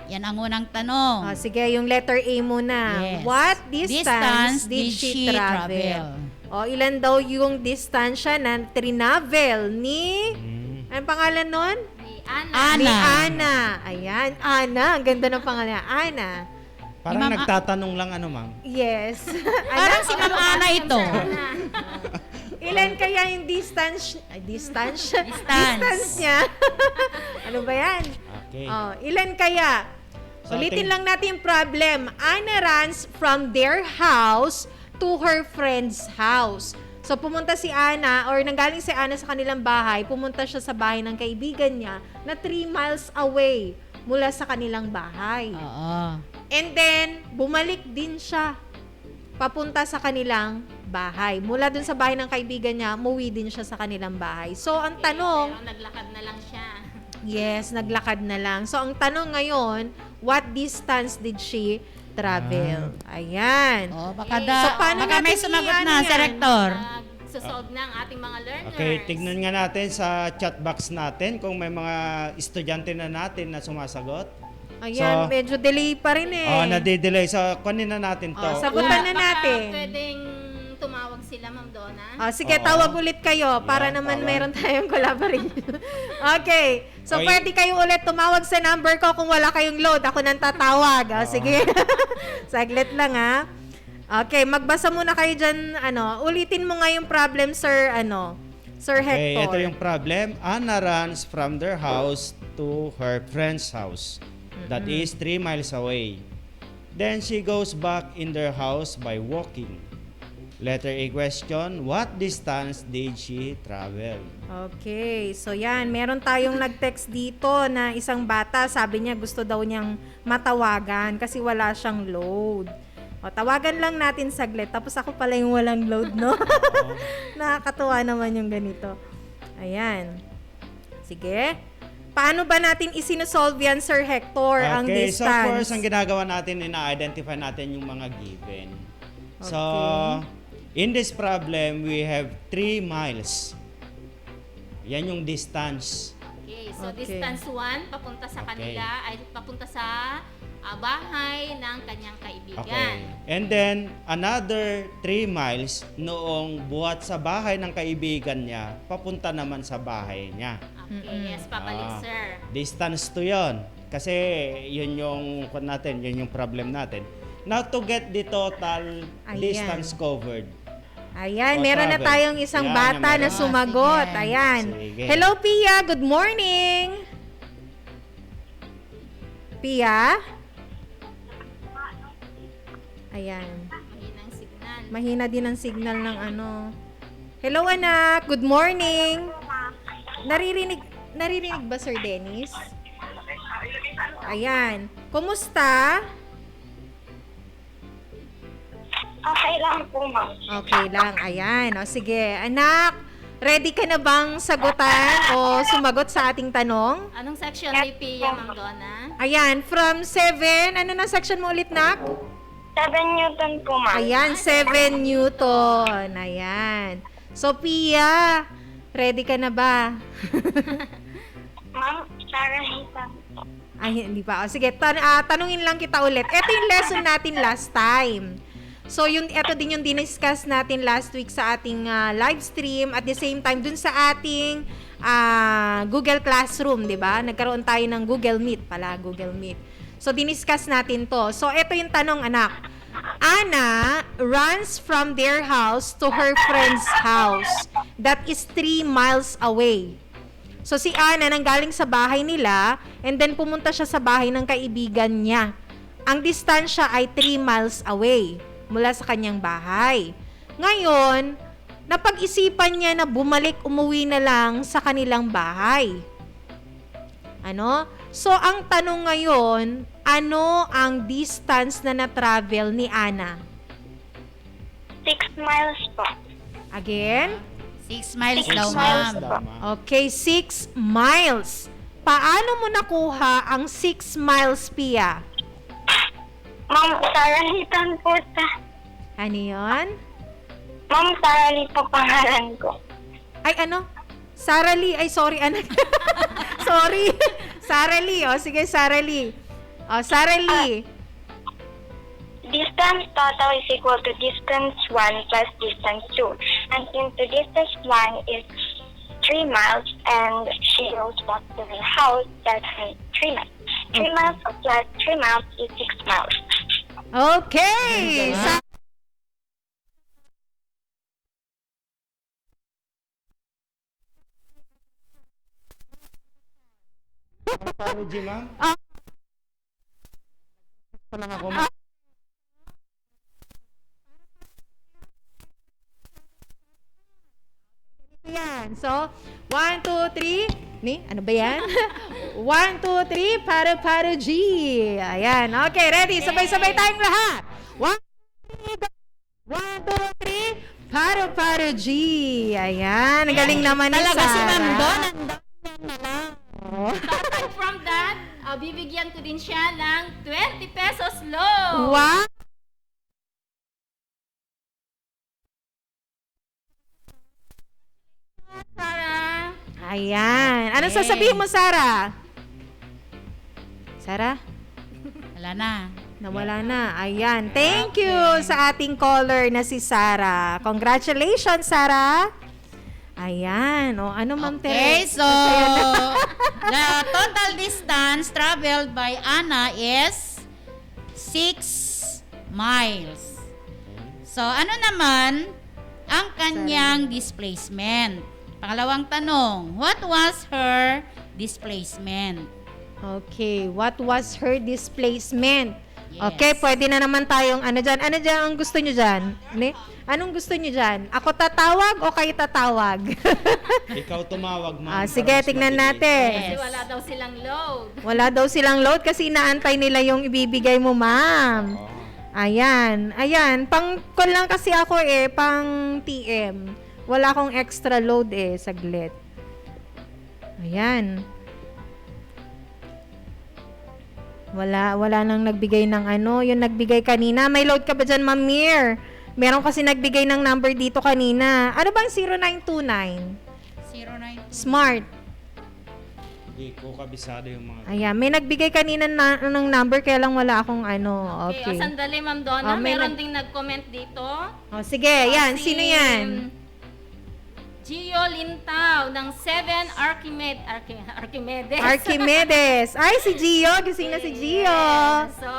Yan ang unang tanong. Sige, yung letter A muna. Yes. What distance did she travel? Ilan daw yung distansya na trinavel ni... Anong pangalan nun? Ni Ana. Ni Ana. Ayan, Ana. Ang ganda ng pangalan. Ana. Parang nagtatanong lang, Ma'am? Yes. Parang si Ma'am Ana ito. Ilan kaya yung distance niya? Ano ba yan? Okay. Ilan kaya? Ulitin lang natin yung problem. Ana runs from their house to her friend's house. So, pumunta si Ana, or nanggaling si Ana sa kanilang bahay, pumunta siya sa bahay ng kaibigan niya na 3 miles away mula sa kanilang bahay. And then, bumalik din siya papunta sa kanilang bahay. Mula dun sa bahay ng kaibigan niya, umuwi din siya sa kanilang bahay. So, ang tanong... Pero naglakad na lang siya. Yes, naglakad na lang. So, ang tanong ngayon, what distance did she travel? Ayan. Baka may sumagot na, Sir Hector. Susolve na ang ating mga learners. Okay, tignan nga natin sa chat box natin kung may mga estudyante na natin na sumasagot. Ayan, medyo delay pa rin nade-delay. So, kunin na natin to. Sagutan na natin. Pwedeng tumawag sila, Ma'am Donna. Sige, tawag ulit kayo para naman meron tayong collaboration. Okay. So, pwede kayo ulit tumawag sa number ko kung wala kayong load. Ako nang tatawag. Sige. Saglit lang, ha. Okay, magbasa muna kayo dyan. Ulitin mo nga yung problem, Sir, Sir Hector. Ito yung problem. Anna runs from their house to her friend's house. That is 3 miles away. Then she goes back in their house by walking. Letter A question, what distance did she travel? Okay, so yan, meron tayong nag-text dito na isang bata, sabi niya gusto daw niyang matawagan kasi wala siyang load. Tawagan lang natin saglit, tapos ako pala yung walang load, no? Nakakatuwa naman yung ganito. Ayan. Sige. Paano ba natin isinusolve yan, Sir Hector, ang distance? So first, ang ginagawa natin, ina-identify natin yung mga given. Okay. So, in this problem, we have 3 miles. Yan yung distance. Okay, so distance 1 papunta sa kanila ay papunta sa bahay ng kanyang kaibigan. Okay. And then, another 3 miles noong buhat sa bahay ng kaibigan niya, papunta naman sa bahay niya. Okay, yes, papalik, sir. Distance to yon. Kasi yun yung problem natin. Now, to get the total distance covered. Ayan, meron na tayong isang bata na sumagot. Ayan. Sige. Hello, Pia. Good morning. Pia? Ayan. Mahinang signal. Mahina din ang signal ng Hello, anak. Good morning. Naririnig ba, Sir Dennis? Ayan. Kumusta? Okay lang po, ma'am. Okay lang. Ayan. Sige. Anak, ready ka na bang sagutan o sumagot sa ating tanong? Anong section ni Pia, Ma'am Donna? Ayan. From 7. Ano na section mo ulit, Nak? 7 Newton po, ma'am. Ayan. 7 Newton. Ayan. So, Pia, ready ka na ba? Ma'am, Sarah Hisan. Ay, hindi pa. Sige, tanungin lang kita ulit. Ito yung lesson natin last time. So, ito din yung diniscuss natin last week sa ating live stream. At the same time, dun sa ating Google Classroom, di ba? Nagkaroon tayo ng Google Meet pala, Google Meet. So, diniscuss natin to. So, ito yung tanong, anak. Anna runs from their house to her friend's house. That is 3 miles away. So, si Anna nanggaling sa bahay nila and then pumunta siya sa bahay ng kaibigan niya. Ang distansya ay 3 miles away mula sa kanyang bahay. Ngayon, napag-isipan niya na umuwi na lang sa kanilang bahay. So, ang tanong ngayon, ano ang distance na na-travel ni Anna? 6 miles po. Again? 6 miles daw, ma'am. Okay, 6 miles. Paano mo nakuha ang 6 miles, Pia? Ma'am, Sarah Hisan po sa... Ano yun? Ma'am, Sarah Lee po pangalan ko. Ay, Sarah Lee. Ay, sorry, anak. Sorry. Sarah Lee. Sige, Sarah Lee. Sarah Lee. Distance total is equal to distance 1 plus distance 2. And since the distance 1 is 3 miles and she goes back to her house, that's 3 miles. 3 miles plus 3 miles is 6 miles. Okay. Paano, G, ma'am? Paano ako, ma'am? Yan. So, 1, 2, 3. Ano ba yan? 1, 2, 3. Paru G. Ayan. Okay, ready? Sabay-sabay tayong lahat. 1, 2, 3. Paru G. Ayan. Ang galing naman ni Sarah. Talaga si Ma'am Don. Aside from that, bibigyan ko din siya ng 20 pesos loan. Wow! Sarah. Ayan. Ano sasabihin mo, Sarah? Sarah? Wala na. Nawala na. Ayan. Thank you sa ating caller na si Sarah. Congratulations, Sarah. Ayan. O, ano, Ma'am Okay, Tere? so the total distance traveled by Ana is 6 miles. So, ano naman ang kanyang displacement? Pangalawang tanong, what was her displacement? Okay. What was her displacement? Yes. Okay, pwede na naman tayong ano dyan. Ano dyan ang gusto nyo dyan? Anong gusto nyo dyan? Ako tatawag o kayo tatawag? Ikaw tumawag, ma'am. Sige, tignan natin. Kasi wala daw silang load. Wala daw silang load kasi inaantay nila yung ibibigay mo, ma'am. Ayan. Ayan. Pang call lang kasi ako pang TM. Wala akong extra load saglit. Ayan. Wala nang nagbigay ng ano. Yung nagbigay kanina. May load ka ba dyan, Ma'am Mir? Meron kasi nagbigay ng number dito kanina. Ano bang 0929? 0929. Smart. Hindi ko kabisado yung mga... Ayan, may nagbigay kanina ng number kaya lang wala akong ano. Okay, Okay. sandali, Ma'am Donna. May Meron ding nag-comment dito. Sige, yan. Sino yan? Gio Lintaw ng 7 Archimedes. Archimedes. Ay, si Gio. Gising na si Gio. So,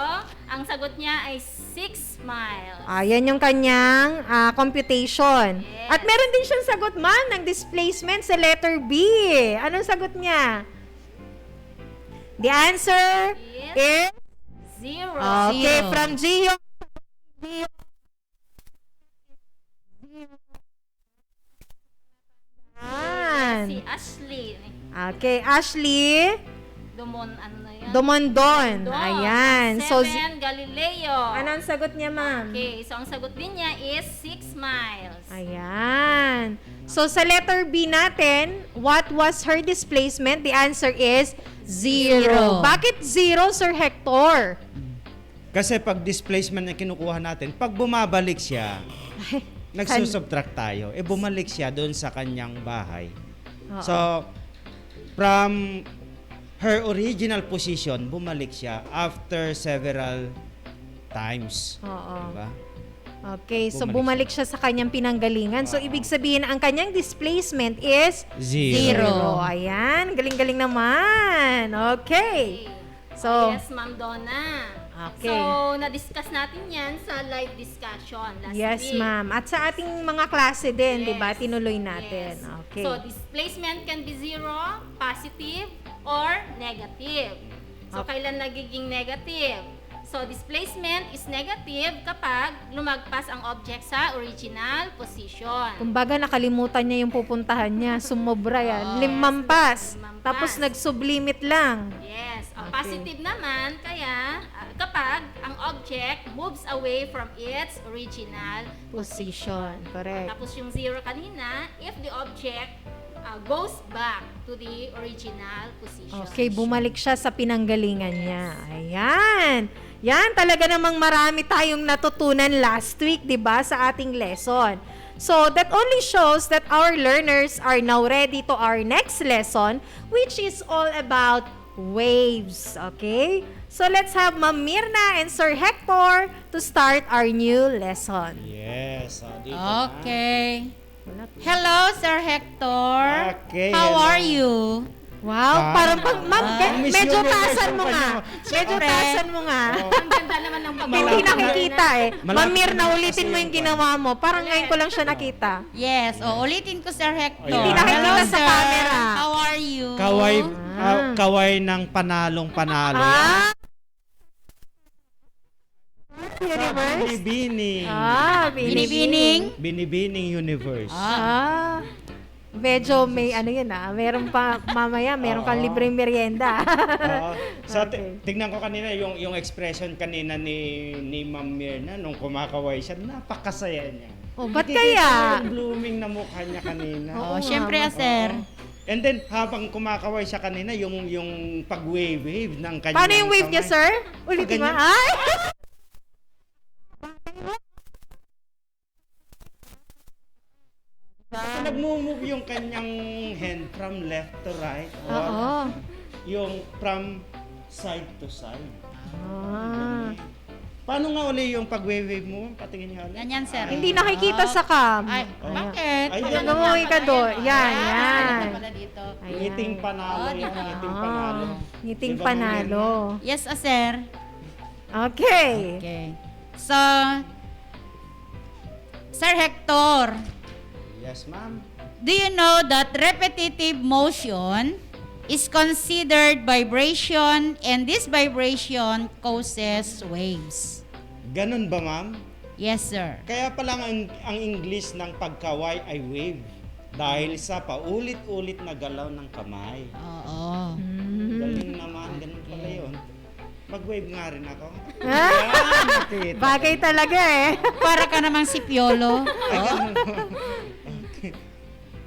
ang sagot niya ay 6 miles. Ayan yung kanyang computation. At meron din siyang sagot, ma'am, ng displacement sa letter B. Anong sagot niya? The answer is 0. Okay, from Gio. Si Ashley. Okay, Ashley. Dumondon. Ayan. 7 Galileo. Ano ang sagot niya, ma'am? Okay, so ang sagot din niya is 6 miles. Ayan. So, sa letter B natin, what was her displacement? The answer is 0. Bakit 0, Sir Hector? Kasi pag displacement na kinukuha natin, pag bumabalik siya, nagsusubtract tayo. Bumalik siya doon sa kanyang bahay. Oo. So, from her original position, bumalik siya after several times. Oo. Diba? Okay, so bumalik siya sa kanyang pinanggalingan. So, ibig sabihin, ang kanyang displacement is 0. Ayan, galing-galing naman. Okay. So, Yes, Ma'am Donna. Okay. So, na-discuss natin yan sa live discussion last yes, week. ma'am. At sa ating mga klase din, di ba? Tinuloy natin. Okay. So, displacement can be 0, positive, or negative. So, kailan nagiging negative? So, displacement is negative kapag lumagpas ang object sa original position. Kumbaga, nakalimutan niya yung pupuntahan niya. Sumobra yan. Limampas. Tapos nag-sublimit lang. Yes. Positive naman, kaya kapag ang object moves away from its original Position. Correct. Tapos yung 0 kanina, if the object goes back to the original position. Okay, bumalik siya sa pinanggalingan niya. Ayan. Yan, talaga namang marami tayong natutunan last week, di ba, sa ating lesson. So, that only shows that our learners are now ready to our next lesson, which is all about waves. Okay? So, let's have Ma'am Mirna and Sir Hector to start our new lesson. Yes. Dito Okay. Hello, Sir Hector. Okay, How hello. are you? Wow, parang ma'am, Miss medyo Universe taasan mo pa nga. niya. Medyo taasan mo nga. Ang ganda naman ng Hindi nakikita Ma'am Mirna, Malapit ulitin mo kasi yung ginawa mo. Parang ngayon ko lang siya nakita. Yes. Ulitin ko, Sir Hector. Hindi nakikita Hello, sa sir. camera. How are you? Kaway ng panalong-panalo. Universe? Binibining. Binibining? Binibining Universe. Medyo may ano yun meron pa mamaya, meron kang libreng merienda. So, tignan ko kanina yung expression kanina ni Ma'am Mirna nung kumakaway siya, napakasaya niya. Ba't Nakikita kaya? ko yung blooming na mukha niya kanina. Syempre, sir. And then, habang kumakaway siya kanina, yung pag-wave ng kanyang Paano yung wave niya, kamay. sir? Ulitin mo. Ganyan. Ay! Nagmumove yung kanyang hand from left to right. Or yung from side to side. Paano nga uli yung pag-wave mo? Patingin nga ulit. Ganyan, sir. Hindi nakikita sa cam. Ay, bakit? Ay, Gumuwi ka doon. Yan, yan. Pala dito. Ngiting panalo yan. Ngiting panalo. Ngiting Diba, panalo. Yes, sir. Okay. Okay. So, Sir Hector, Yes, ma'am. do you know that repetitive motion is considered vibration and this vibration causes waves? Ganun ba, ma'am? Yes, sir. Kaya pala ang English ng pagkaway ay wave. Dahil sa paulit-ulit na galaw ng kamay. Oo. Galing naman. Ganun pala yun. Mag-wave nga rin ako. Bagay talaga eh. Para ka namang si Piolo.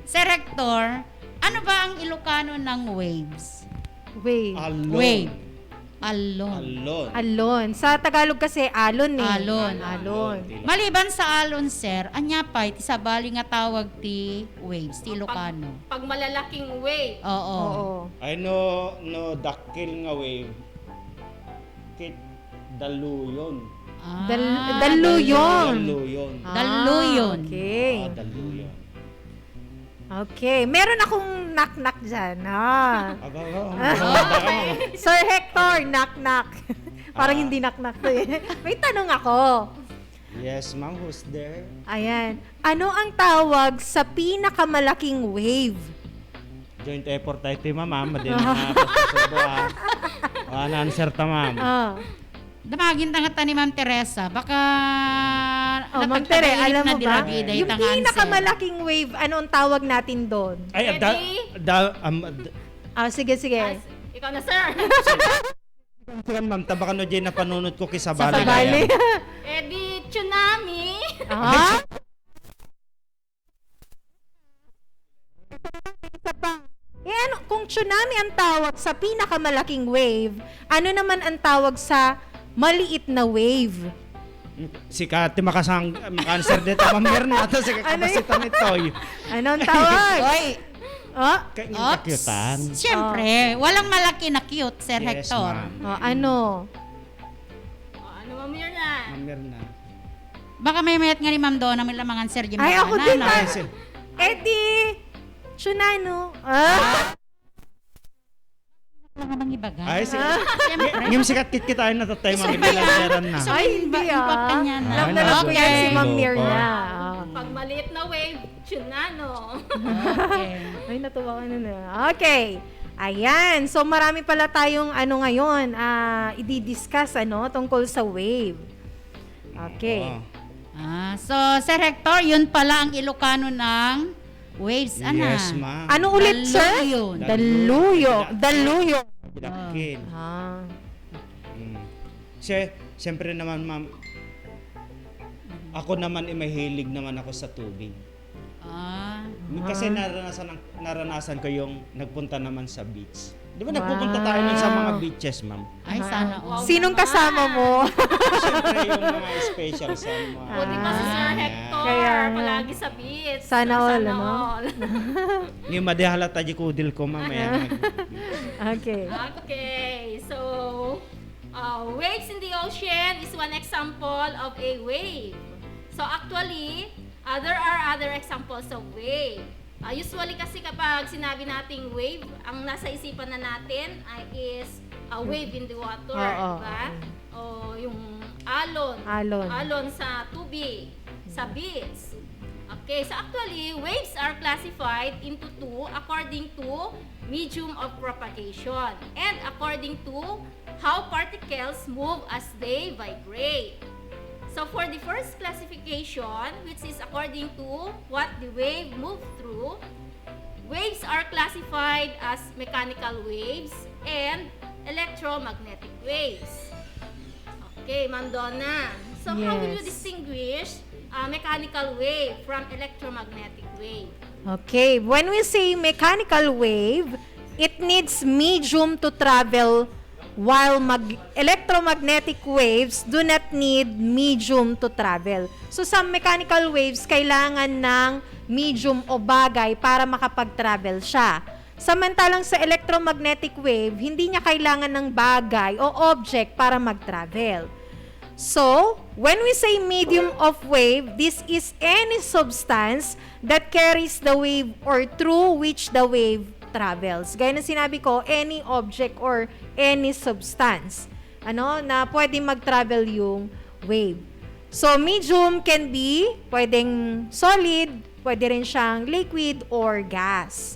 Sir Hector, ano ba ang Ilocano ng waves? Wave. Alon. Wave. Alon. Alon. Alon. Sa Tagalog kasi alon eh. Alon. Alon. Maliban sa alon, sir, anya pa iti sabali nga tawag ti waves, ti Ilocano. Pag malalaking wave. Oo. Ay no dakil nga wave. Kit daluyon. Daluyon. Daluyon. Daluyon. Okay. Daluyon. Okay. Meron akong knock-knock dyan. Okay. Sir Hector, knock-knock. Parang hindi knock-knock to eh. May tanong ako. Yes, ma'am. Who's there? Ayan. Ano ang tawag sa pinakamalaking wave? Joint effort tayo, ma'am. Madin na pasusubo, na-answer ta, ma'am. Damagin tangata ni Ma'am Teresa. Baka Ma'am Tere, alam mo ba? Yung yung pinakamalaking wave, ano ang tawag natin doon? Ay, Sige. Ikaw na, sir. Sige, ma'am. Tabakan no dyan na panunod ko Sa kisabali. Bali. Di tsunami. Ano, kung tsunami ang tawag sa pinakamalaking wave, ano naman ang tawag sa maliit na wave? Si Kati maka-answer dito, ma'am. Meron natin sa kakapasitan nito. Anong tawag? Kaya kakyutan. Siyempre, walang malaki na cute, Sir Yes, Hector. ma'am. Ano? Ano, Ma'am Mirna? Ma'am Mirna. Baka may mayat nga ni Ma'am Donna, may lamangan Sir Jim. Ay, ako din Ay, Eddie! Tsunano. Wala nga bang ibaga? Ay, sige. Siyempre. Ngim sikat kit kita ay natatay, ma'am. Ibilanseran na. Ay, hindi kanya na. Love na love ko yan si Ma'am Mirna. Pag maliit na wave, tsunano. Ay, natuwa ka na. Okay. Ayan. So, marami pala tayong ngayon, i-discuss, tungkol sa wave. Okay. So, Sir Hector, yun pala ang Ilocano ng waves. Yes, ma'am. Ano ulit, sir? Daluyo. Dakil. Siyempre naman, ma'am, ako naman mahilig naman ako sa tubig. Kasi naranasan ko yung nagpunta naman sa beach. Di ba nagpupunta tayo nun sa mga beaches, ma'am? Ay, sana. Sinong kasama mo? Siyempre yung mga special sa mga... Buti pa si Sir Hector, Kaya nga. palagi sa beach. Sana all, ano? Yung madihalata di kudil ko, ma'am. Okay. Okay, so waves in the ocean is one example of a wave. So actually, there are other examples of wave. Usually kasi kapag sinabi nating wave, ang nasa isipan na natin is a wave in the water, diba? O yung alon. Alon sa tubig, sa beach. Okay, so actually, waves are classified into two according to medium of propagation and according to how particles move as they vibrate. So for the first classification, which is according to what the wave moved through, waves are classified as mechanical waves and electromagnetic waves. Okay, Ma'am Donna. So how will you distinguish mechanical wave from electromagnetic wave? Okay, when we say mechanical wave, it needs medium to travel while electromagnetic waves do not need medium to travel. So sa mechanical waves, kailangan ng medium o bagay para makapag-travel siya. Samantalang sa electromagnetic wave, hindi niya kailangan ng bagay o object para mag-travel. So, when we say medium of wave, this is any substance that carries the wave or through which the wave travels. Gaya na sinabi ko, any object or any substance na pwede mag-travel yung wave. So, medium can be pwedeng solid, pwede rin siyang liquid or gas.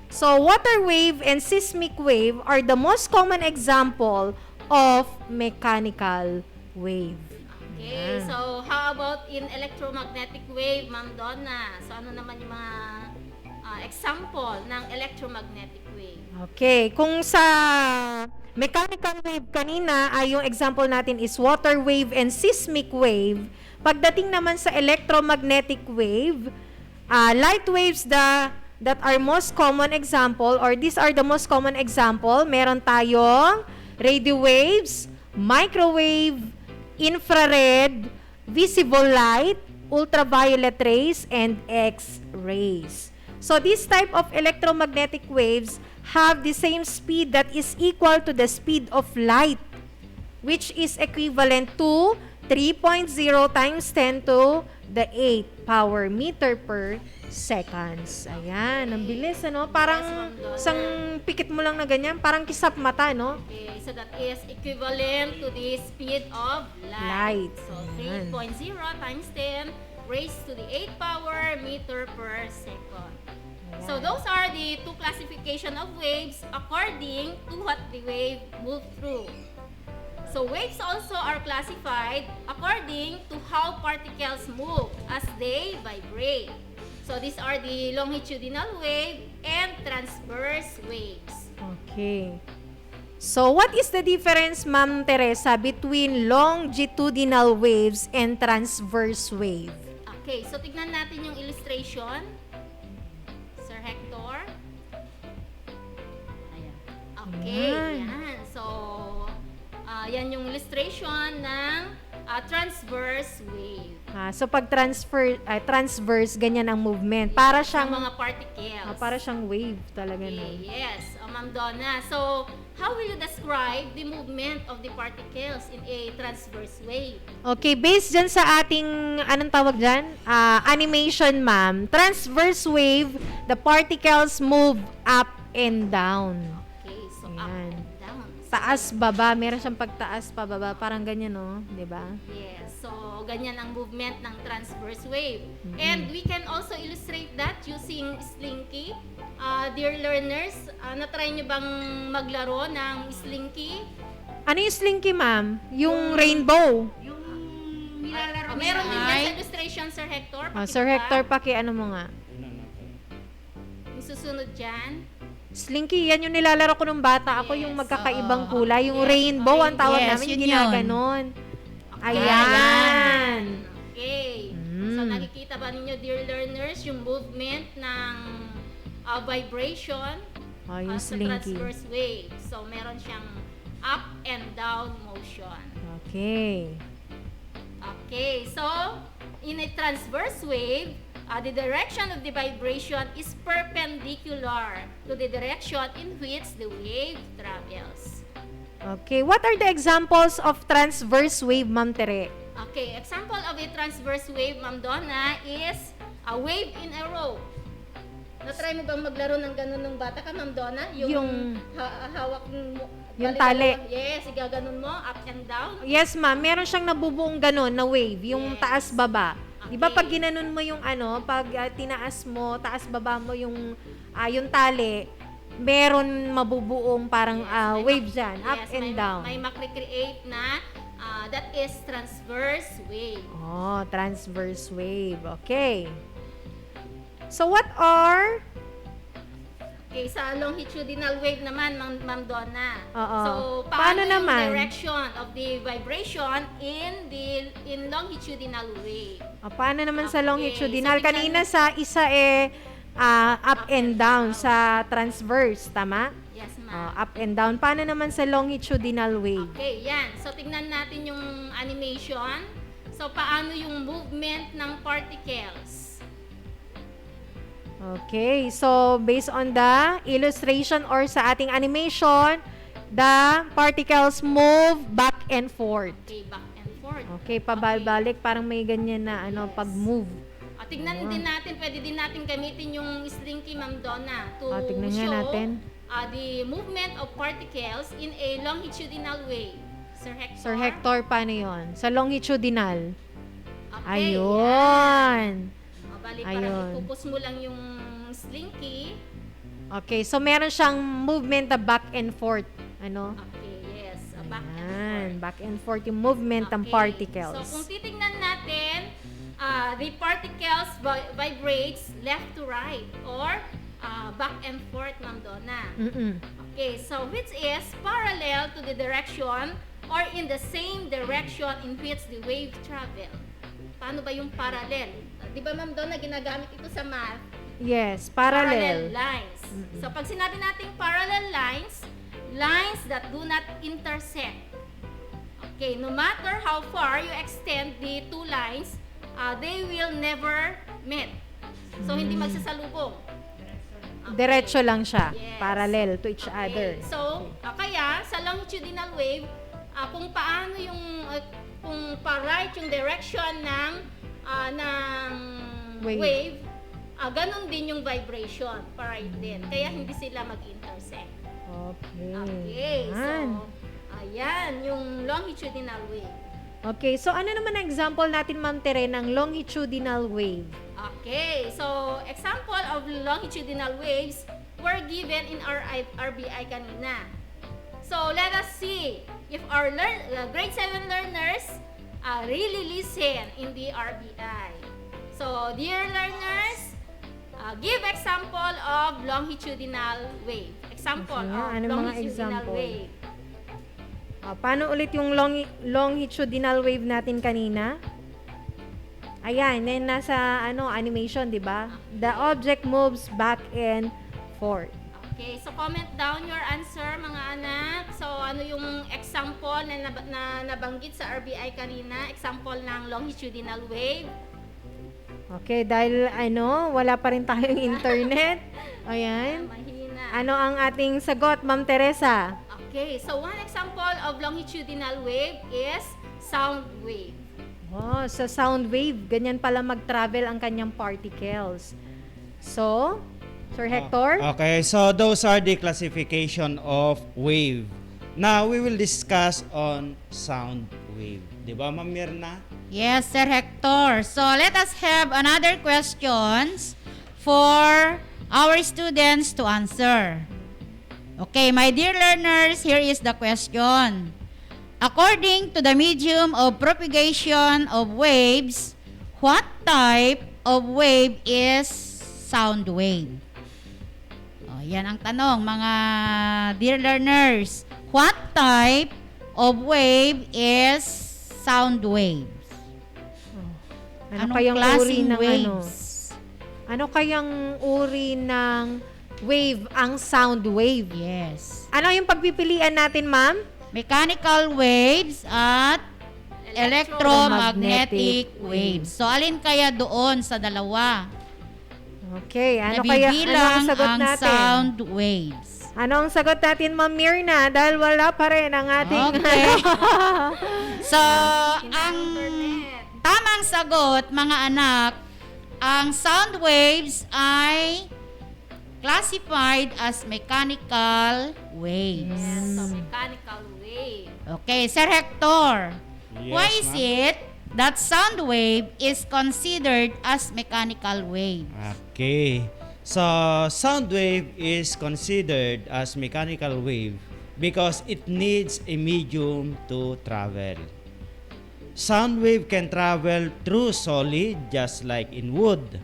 So, water wave and seismic wave are the most common example of mechanical wave. Okay, so how about in electromagnetic wave, Ma'am Donna? So ano naman yung mga example ng electromagnetic wave? Okay, kung sa mechanical wave kanina ay yung example natin is water wave and seismic wave. Pagdating naman sa electromagnetic wave, light waves that are most common example or these are the most common example. Meron tayong radio waves, microwave, infrared, visible light, ultraviolet rays, and X-rays. So this type of electromagnetic waves have the same speed that is equal to the speed of light, which is equivalent to 3.0 times 10 to the 8 power meter per seconds. Ayan, ang bilis, Parang isang pikit mo lang na ganyan, parang kisap mata, no? Okay, so that is equivalent to the speed of light. So 3.0 times 10 raised to the 8 power meter per second. So those are the two classification of waves according to what the wave moved through. So waves also are classified according to how particles move as they vibrate. So these are the longitudinal wave and transverse waves. Okay. So what is the difference, Ma'am Teresa, between longitudinal waves and transverse wave? Okay, so tignan natin yung illustration. Sir Hector. Ayan. Okay, yan. So, yan yung illustration ng transverse wave. So pag transverse, ganyan ang movement. Para siyang mga particles. Para siyang wave talaga. Okay, yes, Ma'am Donna. So, how will you describe the movement of the particles in a transverse wave? Okay, based dyan sa ating, anong tawag dyan? Animation, ma'am. Transverse wave, the particles move up and down. Okay, so up and down. Taas, baba. Meron siyang pagtaas, pababa. Parang ganyan, no? Diba? Yes, so ganyan ang movement ng transverse wave. And we can also illustrate that using Slinky. Dear learners, na-try nyo bang maglaro ng Slinky? Ano yung Slinky, ma'am? Yung rainbow. Yung nilalaro meron din yan sa illustration, Sir Hector. Sir Hector, ano mo nga? Yung susunod dyan. Slinky, yan yung nilalaro ko nung bata ako, yung magkakaibang kulay. Yung rainbow, ang tawag namin, yung ginaganon. Ayan. Okay. So, nakikita ba ninyo, dear learners, yung movement ng vibration yung sa Slinky. transverse wave. So, meron siyang up and down motion. Okay. Okay. So, in a transverse wave, the direction of the vibration is perpendicular to the direction in which the wave travels. Okay. What are the examples of transverse wave, Ma'am Tere? Okay. Example of a transverse wave, Ma'am Donna, is a wave in a row. Na-try mo bang maglaro ng ganun ng bata ka, Ma'am Donna? Yung hawak mo. Yung tali. Yes, igaganon mo, up and down. Yes, ma'am. Meron siyang nabubuong ganun na wave. Yung taas-baba. Di ba pag ginanon mo yung pag tinaas mo, taas-baba mo yung tali, meron mabubuong parang wave dyan, up and down. May makre-create na that is transverse wave. Oh, transverse wave. Okay. So what are... Okay, sa longitudinal wave naman, Ma'am Donna. So, Paano yung naman? direction of the vibration in longitudinal wave? Paano naman sa Okay, longitudinal? so Kanina sa isa up and down sa transverse, tama? Yes, ma'am. Up and down. Paano naman sa longitudinal wave? Okay, yan. So, tignan natin yung animation. So, paano yung movement ng particles? Okay, so based on the illustration or sa ating animation, the particles move back and forth. Okay, back and forth. Okay, pabalik, parang may ganyan na pag-move. Tignan din natin, pwede din natin gamitin yung Slinky, Ma'am Donna, to tignan nga show natin. The movement of particles in a longitudinal wave. Sir Hector? Sir Hector, paano yun? Sa longitudinal. Okay, Ayun. Bali, Ayun. parang ipupus mo lang yung Slinky. Okay, so meron siyang movement na back and forth. Okay, yes. Back and forth. Back and forth yung movement ng particles. So, kung titingnan natin, the particles vibrates left to right or back and forth, Ma'am Donna. Okay, so which is parallel to the direction or in the same direction in which the wave travel. Paano ba yung parallel? Di ba, Ma'am Donna, ginagamit ito sa math? Yes, parallel. Lines. So, pag sinabi nating parallel lines, lines that do not intersect. Okay, no matter how far you extend the two lines, they will never meet. So, hindi magsasalubong. Diretso lang siya. Yes. Parallel to each other. So, kaya sa longitudinal wave, kung paano yung kung pa-right yung direction ng wave, ganun din yung vibration, pa-right din. Kaya hindi sila mag-intersect. Okay. So, ayan yung longitudinal wave. Okay, so ano naman ang example natin, Ma'am Tere, ng longitudinal wave? Okay, so example of longitudinal waves were given in our RBI kanina. So let us see if our grade 7 learners really listen in the RBI. So dear learners, give example of longitudinal wave. Example of longitudinal wave. Paano ulit yung longitudinal wave natin kanina? Ayan, yan nasa animation, di ba? The object moves back and forth. Okay, so comment down your answer, mga anak. So, ano yung example na nabanggit sa RBI kanina? Example ng longitudinal wave. Okay, dahil wala pa rin tayong internet. Ayan. Mahina. Ano ang ating sagot, Ma'am Teresa? Okay, so one example of longitudinal wave is sound wave. Oh, sa sound wave, ganyan pala mag-travel ang kanyang particles. So, Sir Hector? Okay, so those are the classification of wave. Now, we will discuss on sound wave. Di ba, Ma'am Mirna? Yes, Sir Hector. So, let us have another questions for our students to answer. Okay, my dear learners, here is the question. According to the medium of propagation of waves, what type of wave is sound wave? Yan ang tanong, mga dear learners. What type of wave is sound waves? Ano Anong kayang uri klaseng ng waves? Ano kayang uri ng wave ang sound wave? Yes. Ano yung pagpipilian natin, Ma'am? Mechanical waves at electromagnetic waves. So, alin kaya doon sa dalawa? Okay, ano ang sagot natin? sound waves? Ano ang sagot natin, Ma'am Mirna? Dahil wala pa rin ang ating... Okay. So, ang tamang sagot, mga anak, ang sound waves ay classified as mechanical waves. Yes, so mechanical wave. Okay, Sir Hector, Yes, why is ma'am. it that sound wave is considered as mechanical wave? Okay. So, sound wave is considered as mechanical wave because it needs a medium to travel. Sound wave can travel through solid just like in wood.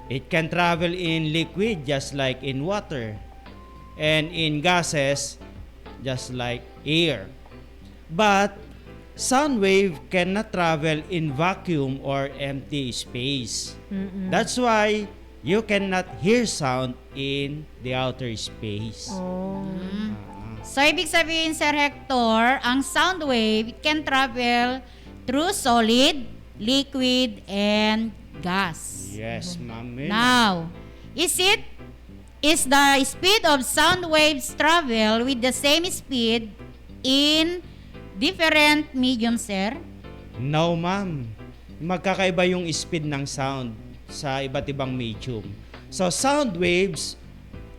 It can travel in liquid just like in water, and in gases just like air. But sound wave cannot travel in vacuum or empty space. That's why you cannot hear sound in the outer space. So, ibig sabihin, Sir Hector, ang sound wave can travel through solid, liquid, and gas. Yes, ma'am. Now, is the speed of sound waves travel with the same speed in different medium, sir? No, ma'am. Magkakaiba yung speed ng sound sa iba't ibang medium. So, sound waves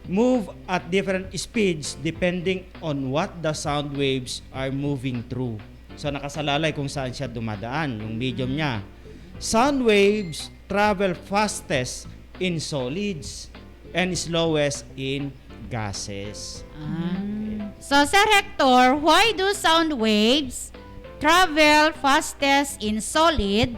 move at different speeds depending on what the sound waves are moving through. So, nakasalalay kung saan siya dumadaan, yung medium niya. Sound waves travel fastest in solids and slowest in gases. So, Sir Hector, why do sound waves travel fastest in solid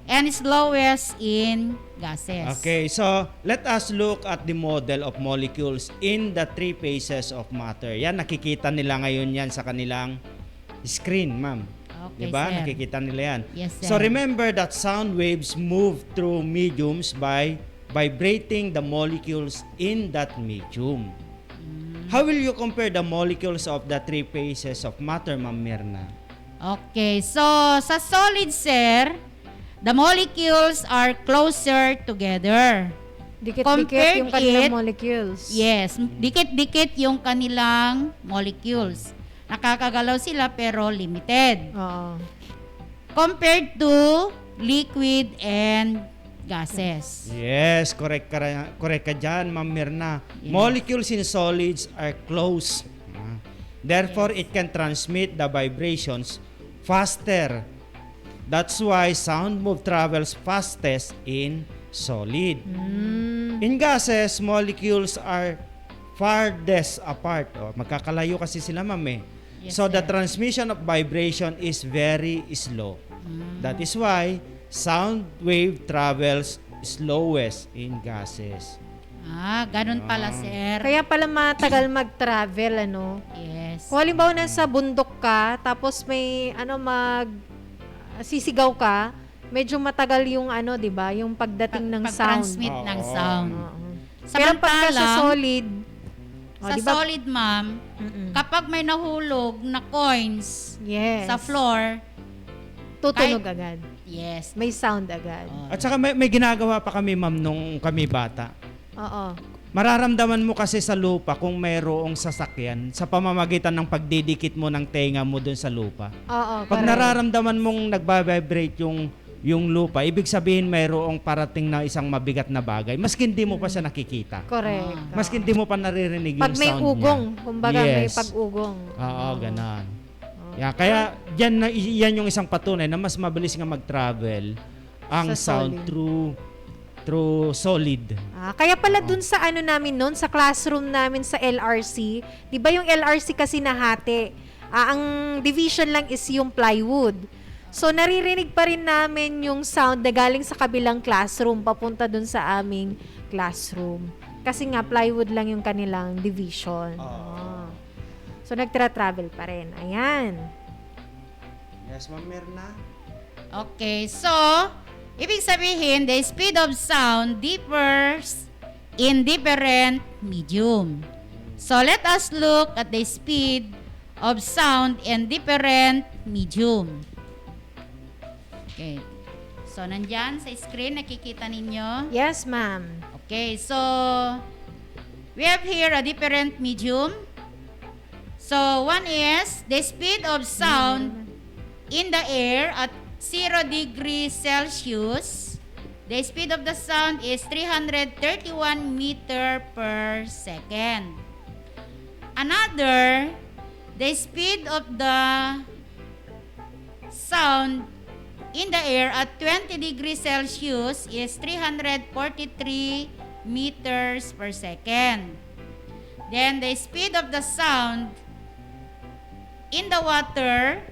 and slowest in gases? Okay, so let us look at the model of molecules in the three phases of matter. Yan, nakikita nila ngayon yan sa kanilang screen, ma'am. Okay, diba? sir. Nakikita nila yan. Yes, sir. So remember that sound waves move through mediums by vibrating the molecules in that medium. How will you compare the molecules of the three phases of matter, Ma'am Mirna? Okay, so sa solid, sir, the molecules are closer together. Dikit-dikit yung kanilang molecules. Yes, dikit-dikit yung kanilang molecules. Nakakagalaw sila pero limited. Oo. Compared to liquid and gases. Yes, correct ka dyan, Ma'am Mirna. Yes. Molecules in solids are close. Therefore, it can transmit the vibrations faster. That's why sound move travels fastest in solid. In gases, molecules are farthest apart. Magkakalayo kasi sila, ma'am eh. Yes, So, sir. the transmission of vibration is very slow. That is why sound wave travels slowest in gases. Ganun pala, sir. Kaya pala matagal mag-travel, ano? Yes. Kung halimbawa nasa bundok ka, tapos may sisigaw ka, medyo matagal yung di ba? Yung pagdating ng sound. Pag-transmit ng sound. Pero pagka sa Samantalang, solid, sa di ba? solid, ma'am, kapag may nahulog na coins Yes. sa floor, Tutunog agad. Yes. May sound agad. At saka may ginagawa pa kami, ma'am, nung kami bata. Oo. Mararamdaman mo kasi sa lupa kung mayroong sasakyan sa pamamagitan ng pagdidikit mo ng tenga mo dun sa lupa. Oo, Pag correct. nararamdaman mong nagbabibrate yung lupa, ibig sabihin mayroong parating na isang mabigat na bagay. Maski hindi mo pa siya nakikita. Correct. Maski hindi mo pa naririnig Pag yung may sound ugong, niya. kumbaga may Yes. pag-ugong. Oo, ganon. Yeah, kaya yan yung isang patunay na mas mabilis nga mag-travel ang Sa sound solid. through solid. Kaya pala dun sa namin noon, sa classroom namin sa LRC, di ba yung LRC kasi nahati? Ang division lang is yung plywood. So naririnig pa rin namin yung sound na galing sa kabilang classroom papunta dun sa aming classroom. Kasi nga plywood lang yung kanilang division. So nagtra-travel pa rin. Ayan. Yes, Ma'am Mirna. Okay, so, ibig sabihin, the speed of sound differs in different medium. So, let us look at the speed of sound in different medium. Okay. So, nandyan sa screen, nakikita ninyo? Yes, ma'am. Okay, so, we have here a different medium. So, one is the speed of sound in the air at 0 degrees Celsius. The speed of the sound is 331 meter per second. Another, the speed of the sound in the air at 20 degrees Celsius is 343 meters per second. Then the speed of the sound in the water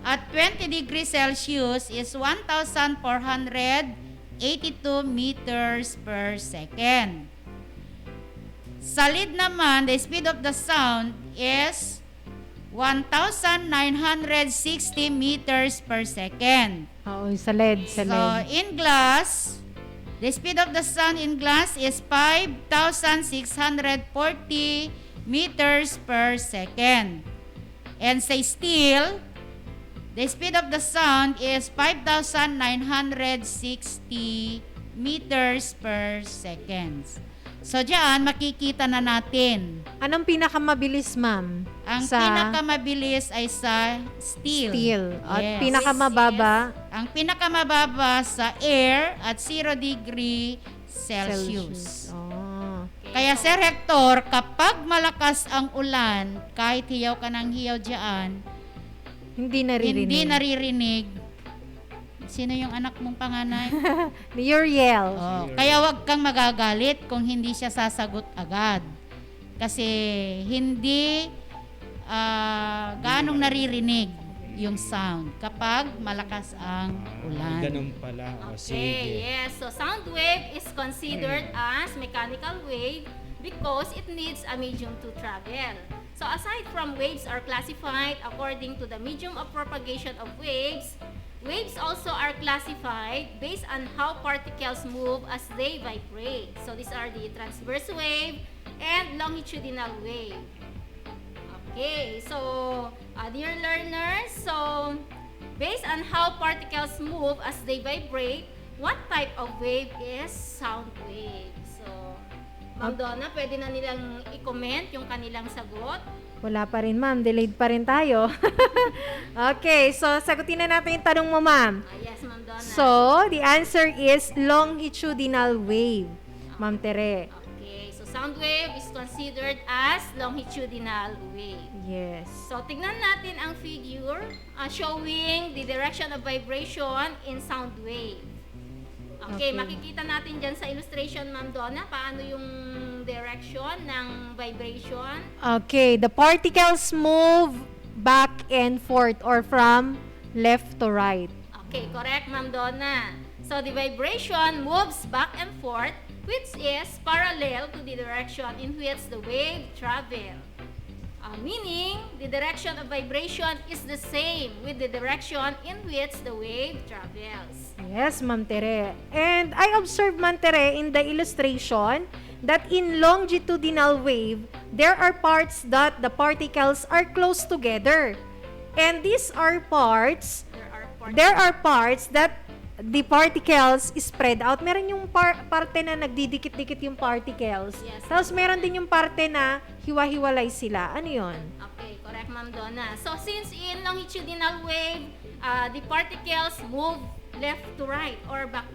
at 20 degrees Celsius is 1,482 meters per second. Solid naman, the speed of the sound is 1,960 meters per second. Oo, sa LED. So, in glass, the speed of the sound in glass is 5,640 meters per second. And sa steel, the speed of the sound is 5,960 meters per second. So, diyan, makikita na natin. Anong pinakamabilis, ma'am? Ang pinakamabilis ay sa steel. Steel. At Yes. pinakamababa? Ang pinakamababa sa air at 0 degree Celsius. Oh. Kaya, Sir Hector, kapag malakas ang ulan, kahit hiyaw ka ng hiyaw diyan, Hindi hindi naririnig. Sino yung anak mong panganay? Ni Uriel. Oh, kaya wag kang magagalit kung hindi siya sasagot agad. Kasi hindi gaanong naririnig yung sound kapag malakas ang ulan. Ganun pala. O, sige. Okay, yes. So sound wave is considered as mechanical wave because it needs a medium to travel. So aside from waves are classified according to the medium of propagation of waves, waves also are classified based on how particles move as they vibrate. So these are the transverse wave and longitudinal wave. Okay, so dear learners, so based on how particles move as they vibrate, what type of wave is sound wave? So, Ma'am Donna, pwede na nilang i-comment yung kanilang sagot. Wala pa rin, ma'am. Delayed pa rin tayo. Okay, so sagutin na natin yung tanong mo, ma'am. Yes, Ma'am Donna. So, the answer is longitudinal wave, Ma'am Tere. Okay, so sound wave is considered as longitudinal wave. Yes. So, tignan natin ang figure showing the direction of vibration in sound wave. Okay, makikita natin dyan sa illustration, Ma'am Donna, paano yung direction ng vibration. Okay, the particles move back and forth or from left to right. Okay, correct, Ma'am Donna. So, the vibration moves back and forth, which is parallel to the direction in which the wave travel. Meaning, the direction of vibration is the same with the direction in which the wave travels. Yes, Ma'am Tere. And I observed, Ma'am Tere, in the illustration that in longitudinal wave, there are parts that the particles are close together. And these are parts, there are parts that the particles spread out. Meron yung parte na nagdidikit-dikit yung particles. Yes, Tapos meron din yung parte na hiwa-hiwalay sila. Ano yun? Okay, correct, Ma'am Donna. So, since in longitudinal wave, the particles move left to right or back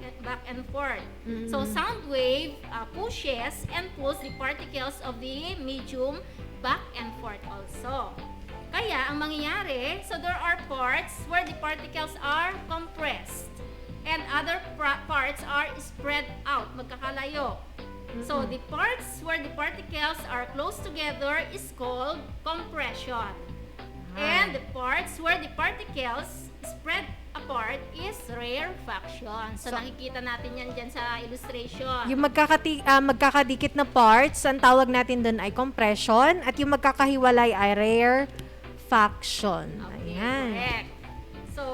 and forth. Mm-hmm. So, sound wave pushes and pulls the particles of the medium back and forth also. Kaya, ang mangyayari, so there are parts where the particles are compressed and other parts are spread out, magkakalayo. So, the parts where the particles are close together is called compression. And the parts where the particles spread apart is rarefaction. So, nakikita natin yan dyan sa illustration. Yung magkakadikit na parts, ang tawag natin doon ay compression at yung magkakahiwalay ay rarefaction. Ayan. Correct. So,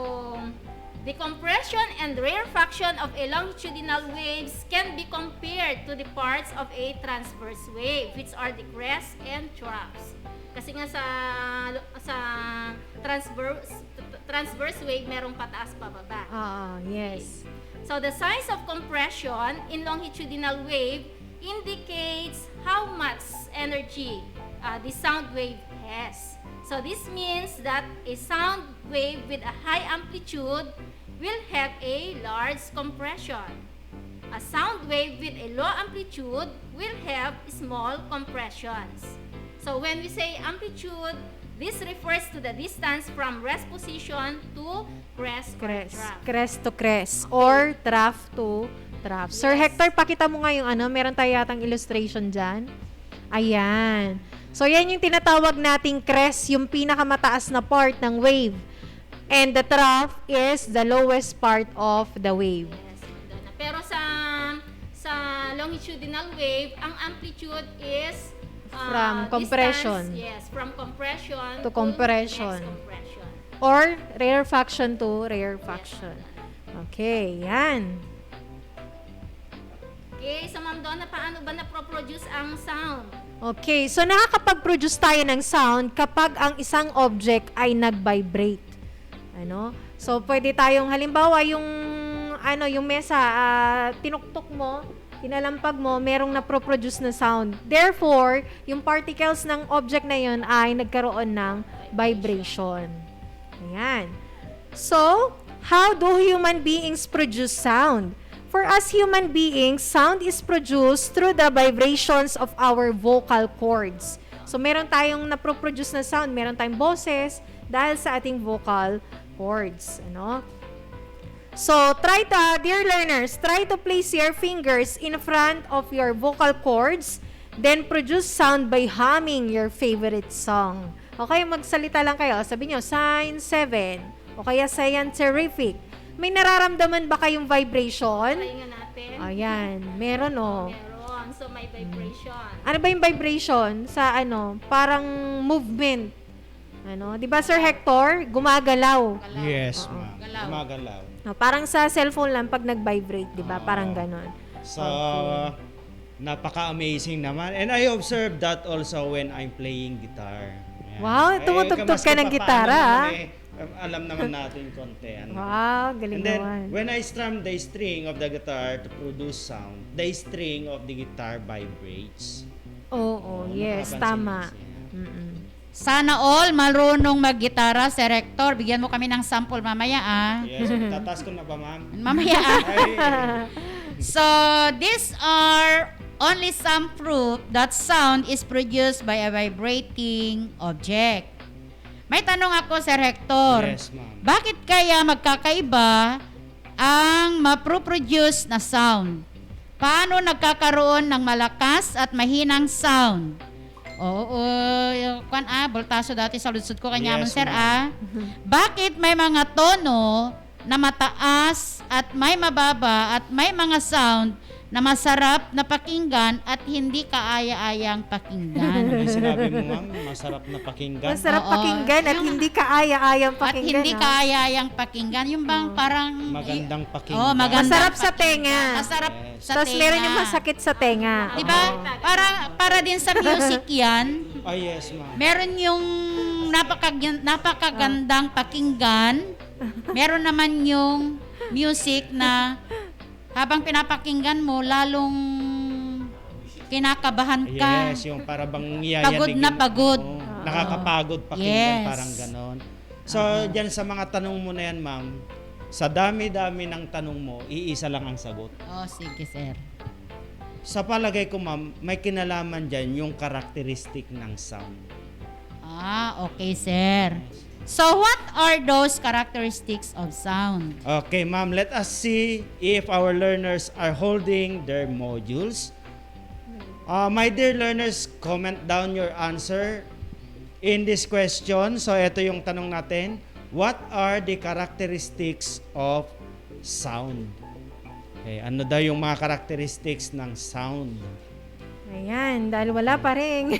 the compression and rarefaction of a longitudinal waves can be compared to the parts of a transverse wave, which are the crests and troughs. Kasi nga sa transverse wave, merong pataas pababa. Yes. So, the size of compression in longitudinal wave indicates how much energy the sound wave has. So, this means that a sound wave with a high amplitude will have a large compression. A sound wave with a low amplitude will have small compressions. So, when we say amplitude, this refers to the distance from rest position to crest or trough. Crest to crest or trough to trough. Yes. Sir Hector, pakita mo nga yung meron tayo yatang illustration dyan. Ayan. So, yan yung tinatawag nating crest, yung pinakamataas na part ng wave. And the trough is the lowest part of the wave. Yes. Pero sa longitudinal wave, ang amplitude is from compression. Distance, yes, from compression to compression. next compression. Or rarefaction to rarefaction. Okay, yan. Okay, so Ma'am Donna, paano ba na-produce ang sound? Okay, so nakakapag-produce tayo ng sound kapag ang isang object ay nag-vibrate. So pwede tayong halimbawa yung mesa, tinuktok mo, kinalampag mo, merong naproproduce na sound. Therefore, yung particles ng object na yun ay nagkaroon ng vibration. Ayan. So, how do human beings produce sound? For us human beings, sound is produced through the vibrations of our vocal cords. So, meron tayong naproproduce na sound, meron tayong boses dahil sa ating vocal cords. Ano? So, dear learners, try to place your fingers in front of your vocal cords, then produce sound by humming your favorite song. Okay, magsalita lang kayo. Sabi nyo, Sign 7. O kaya Scientific. May nararamdaman ba kayong vibration? Pahinga natin. Ayan, meron Meron. So, may vibration. Ano ba yung vibration? Sa parang movement. Di ba Sir Hector? Gumagalaw. Yes, ma'am. Gumagalaw. Parang sa cellphone lang pag nag-vibrate, di ba? Parang ganon. So, napaka-amazing naman. And I observed that also when I'm playing guitar. Ayan. Wow, tumutugtog ka ng gitara. Alam naman natin konti. Wow, galing And then, naman. when I strum the string of the guitar to produce sound, the string of the guitar vibrates. Oo, yes, tama. Sana all marunong mag-gitara, Sir Rector. Bigyan mo kami ng sample mamaya, Yes, tatas ko na ba, ma'am? Mamaya, So, these are only some proof that sound is produced by a vibrating object. May tanong ako, Sir Hector. Yes, ma'am. Bakit kaya magkakaiba ang maproproduce na sound? Paano nagkakaroon ng malakas at mahinang sound? Voltaso dati sa lutsod ko kanyaman, Yes, sir, Bakit may mga tono na mataas at may mababa at may mga sound na masarap na pakinggan at hindi kaaya-ayang pakinggan? Ano sinabi mo, ma'am? Masarap na pakinggan? Masarap pakinggan at hindi kaaya-ayang pakinggan. At hindi kaaya-ayang pakinggan. Yung bang parang... Magandang pakinggan. Masarap sa tenga. Masarap sa Tapos tenga. meron yung masakit sa tenga. Diba? Para din sa music yan. Oh, yes, ma'am. Meron yung napakagandang pakinggan. Meron naman yung music na habang pinapakinggan mo, lalong kinakabahan ka. Yes, yung para bang yayanig. Pagod na pagod. Nakakapagod pakinggan, Yes. parang ganon. So, dyan sa mga tanong mo na yan, ma'am, sa dami-dami ng tanong mo, iisa lang ang sagot. Sige, sir. Sa palagay ko, ma'am, may kinalaman dyan yung karakteristik ng sound. Okay, sir. So, what are those characteristics of sound? Okay, ma'am, let us see if our learners are holding their modules. My dear learners, comment down your answer in this question. So, ito yung tanong natin. What are the characteristics of sound? Okay, ano daw yung mga characteristics ng sound? Ayan, dahil wala pa rin.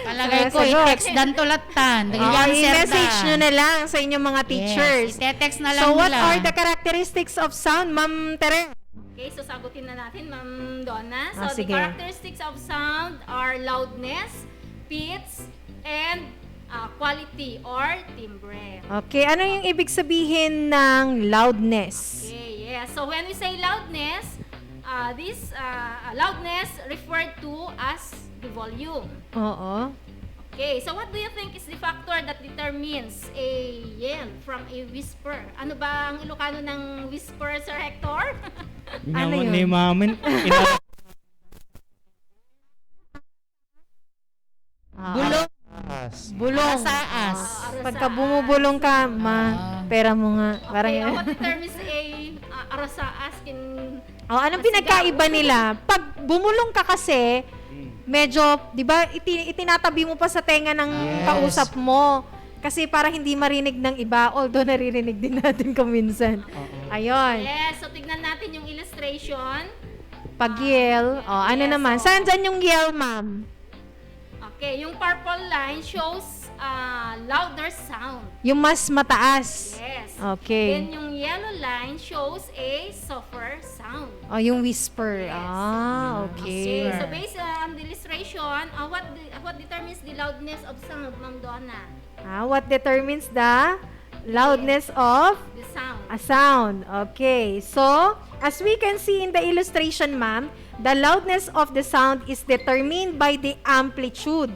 Palagay ko, i-text dan tulatan. I-message nyo na lang sa inyong mga teachers. Yes, i-text na lang So, what nila. are the characteristics of sound, Ma'am Tere? Okay, so sagutin na natin, Ma'am Donna. So, the Sige. characteristics of sound are loudness, pitch, and quality or timbre. Okay, ano yung ibig sabihin ng loudness? Okay, yes. So, when we say loudness, this loudness referred to as the volume. Oo. Okay, so what do you think is the factor that determines a yell from a whisper? Ano ba ang Ilocano ng whisper, Sir Hector? Ano yun? Ni mamin. Bulong. Bulong. Arasaas. Pagka bumubulong ka, pera mo nga. Parang Okay, yan. what determines a arasaas in... Anong pinagkaiba nila? Pag bumulong ka kasi, medyo, di ba, itinatabi mo pa sa tenga ng kausap mo. Kasi para hindi marinig ng iba, although naririnig din natin kuminsan. Ayun. Yes, so tignan natin yung illustration. Pag-yell, ano Yes, naman? Saan yung yell, ma'am? Okay, yung purple line shows louder sound. Yung mas mataas. Yes. Okay. Then yung yellow line shows a softer sound. Yung whisper. Yes. Okay. So based on the illustration, what determines the loudness of sound, Ma'am Donna? What determines the loudness of The sound. a sound? Okay. So, as we can see in the illustration, ma'am, the loudness of the sound is determined by the amplitude.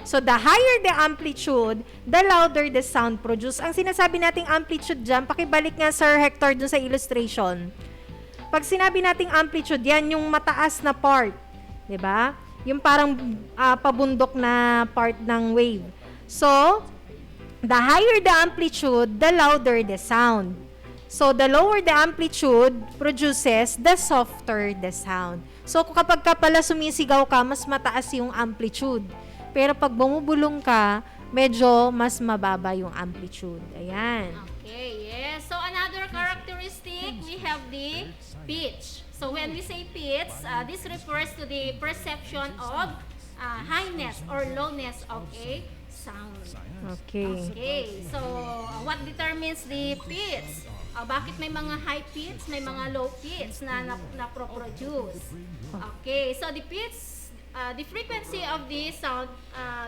So, the higher the amplitude, the louder the sound produced. Ang sinasabi nating amplitude dyan, pakibalik nga Sir Hector dun sa illustration. Pag sinabi nating amplitude, yan yung mataas na part. 'Di ba? Yung parang pabundok na part ng wave. So, the higher the amplitude, the louder the sound. So, the lower the amplitude produces, the softer the sound. So, kapag ka pala sumisigaw ka, mas mataas yung amplitude. Pero pag bumubulong ka, medyo mas mababa yung amplitude. Ayan. Okay, yes. So, another characteristic, we have the pitch. So, when we say pitch, this refers to the perception of highness or lowness of a sound. Okay. Okay, so what determines the pitch? Bakit may mga high pitch, may mga low pitch na pro-produce? Okay, so the pitch, the frequency of the sound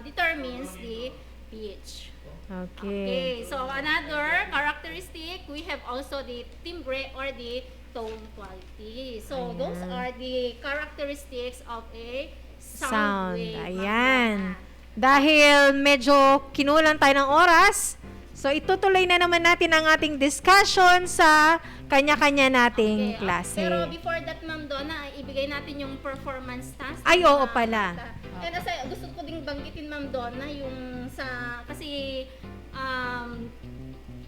determines the pitch. Okay, so another characteristic, we have also the timbre or the tone quality. So those are the characteristics of a sound wave. Ayan. Dahil medyo kinulang tayo ng oras, so itutuloy na naman natin ang ating discussion sa kanya-kanya nating klase. Pero before that, Ma'am Donna, ibigay natin yung performance task. Ay, oo pala. Gusto ko ding banggitin, Ma'am Donna, yung sa, kasi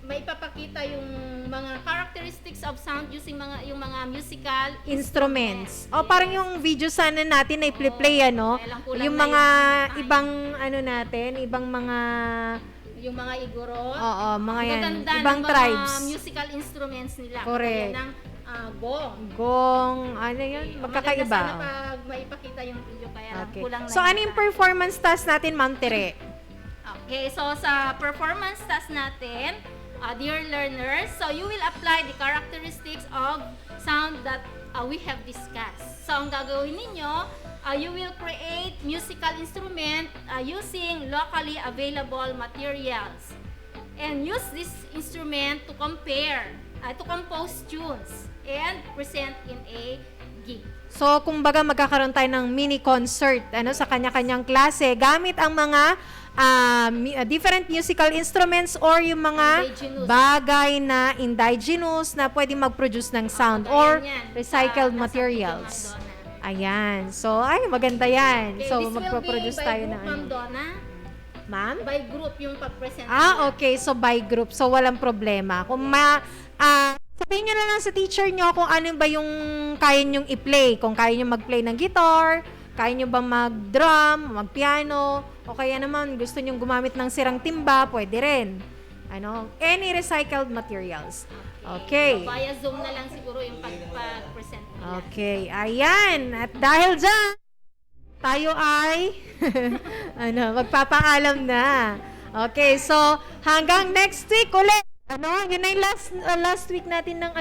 may ipapakita yung mga characteristics of sound using yung mga musical instruments. O parang yung video sana natin na i-play, ano? Yung mga ibang yung mga igorot. Oo, mga yan. Gaganda Ibang ng mga tribes. musical instruments nila. Correct. Kaya ng gong. Gong, ano yun? Magkakaiba. Maganda sana pag maipakita yung video, kaya lang Okay. kulang na So, ano yung performance task natin, Ma'am Tere? Okay, so sa performance task natin, dear learners, so you will apply the characteristics of sound that we have discussed. So, ang gagawin ninyo, you will create musical instrument using locally available materials and use this instrument to compose tunes and present in a gig. So, kumbaga magkakaroon tayo ng mini concert sa kanya-kanyang klase gamit ang mga different musical instruments or yung mga bagay na indigenous na pwede mag-produce ng sound or recycled materials. Ayan. So, maganda yan. Okay, so, this will magpo-produce be by tayo group, ng Ma'am Donna. Ma'am? By group yung pag-present. Okay. So, by group. So, walang problema. Kung sabihin nyo na lang sa teacher nyo kung ano ba yung kaya nyong i-play. Kung kaya nyo mag-play ng guitar, kaya nyo ba mag-drum, mag-piano, o kaya naman gusto nyong gumamit ng sirang timba, pwede rin. Any recycled materials. Okay. So, via Zoom na lang siguro yung pag-present nila. Okay. Ayan. At dahil dyan, tayo ay magpapaalam na. Okay. So, hanggang next week ulit. Yun na yung last week natin ng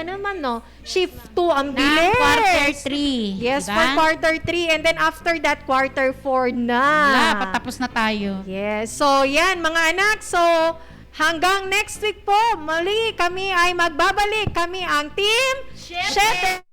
Shift 2. Ang bilis. Quarter 3. Yes, for quarter 3. And then after that, quarter 4 na. Patapos na tayo. Yes. So, yan mga anak. So, hanggang next week po, muli kami ay magbabalik. Kami ang Team Shepherd.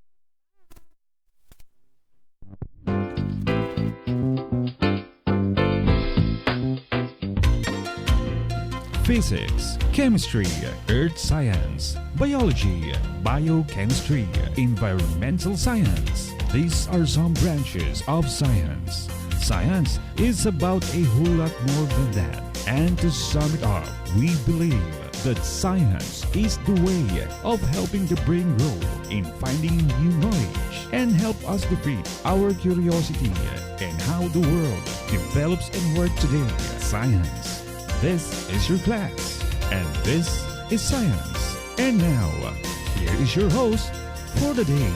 Physics, Chemistry, Earth Science, Biology, Biochemistry, Environmental Science. These are some branches of science. Science is about a whole lot more than that. And to sum it up, we believe that science is the way of helping the brain grow in finding new knowledge and help us defeat our curiosity and how the world develops and works today. Science. This is your class, and this is Science. And now, here is your host for the day,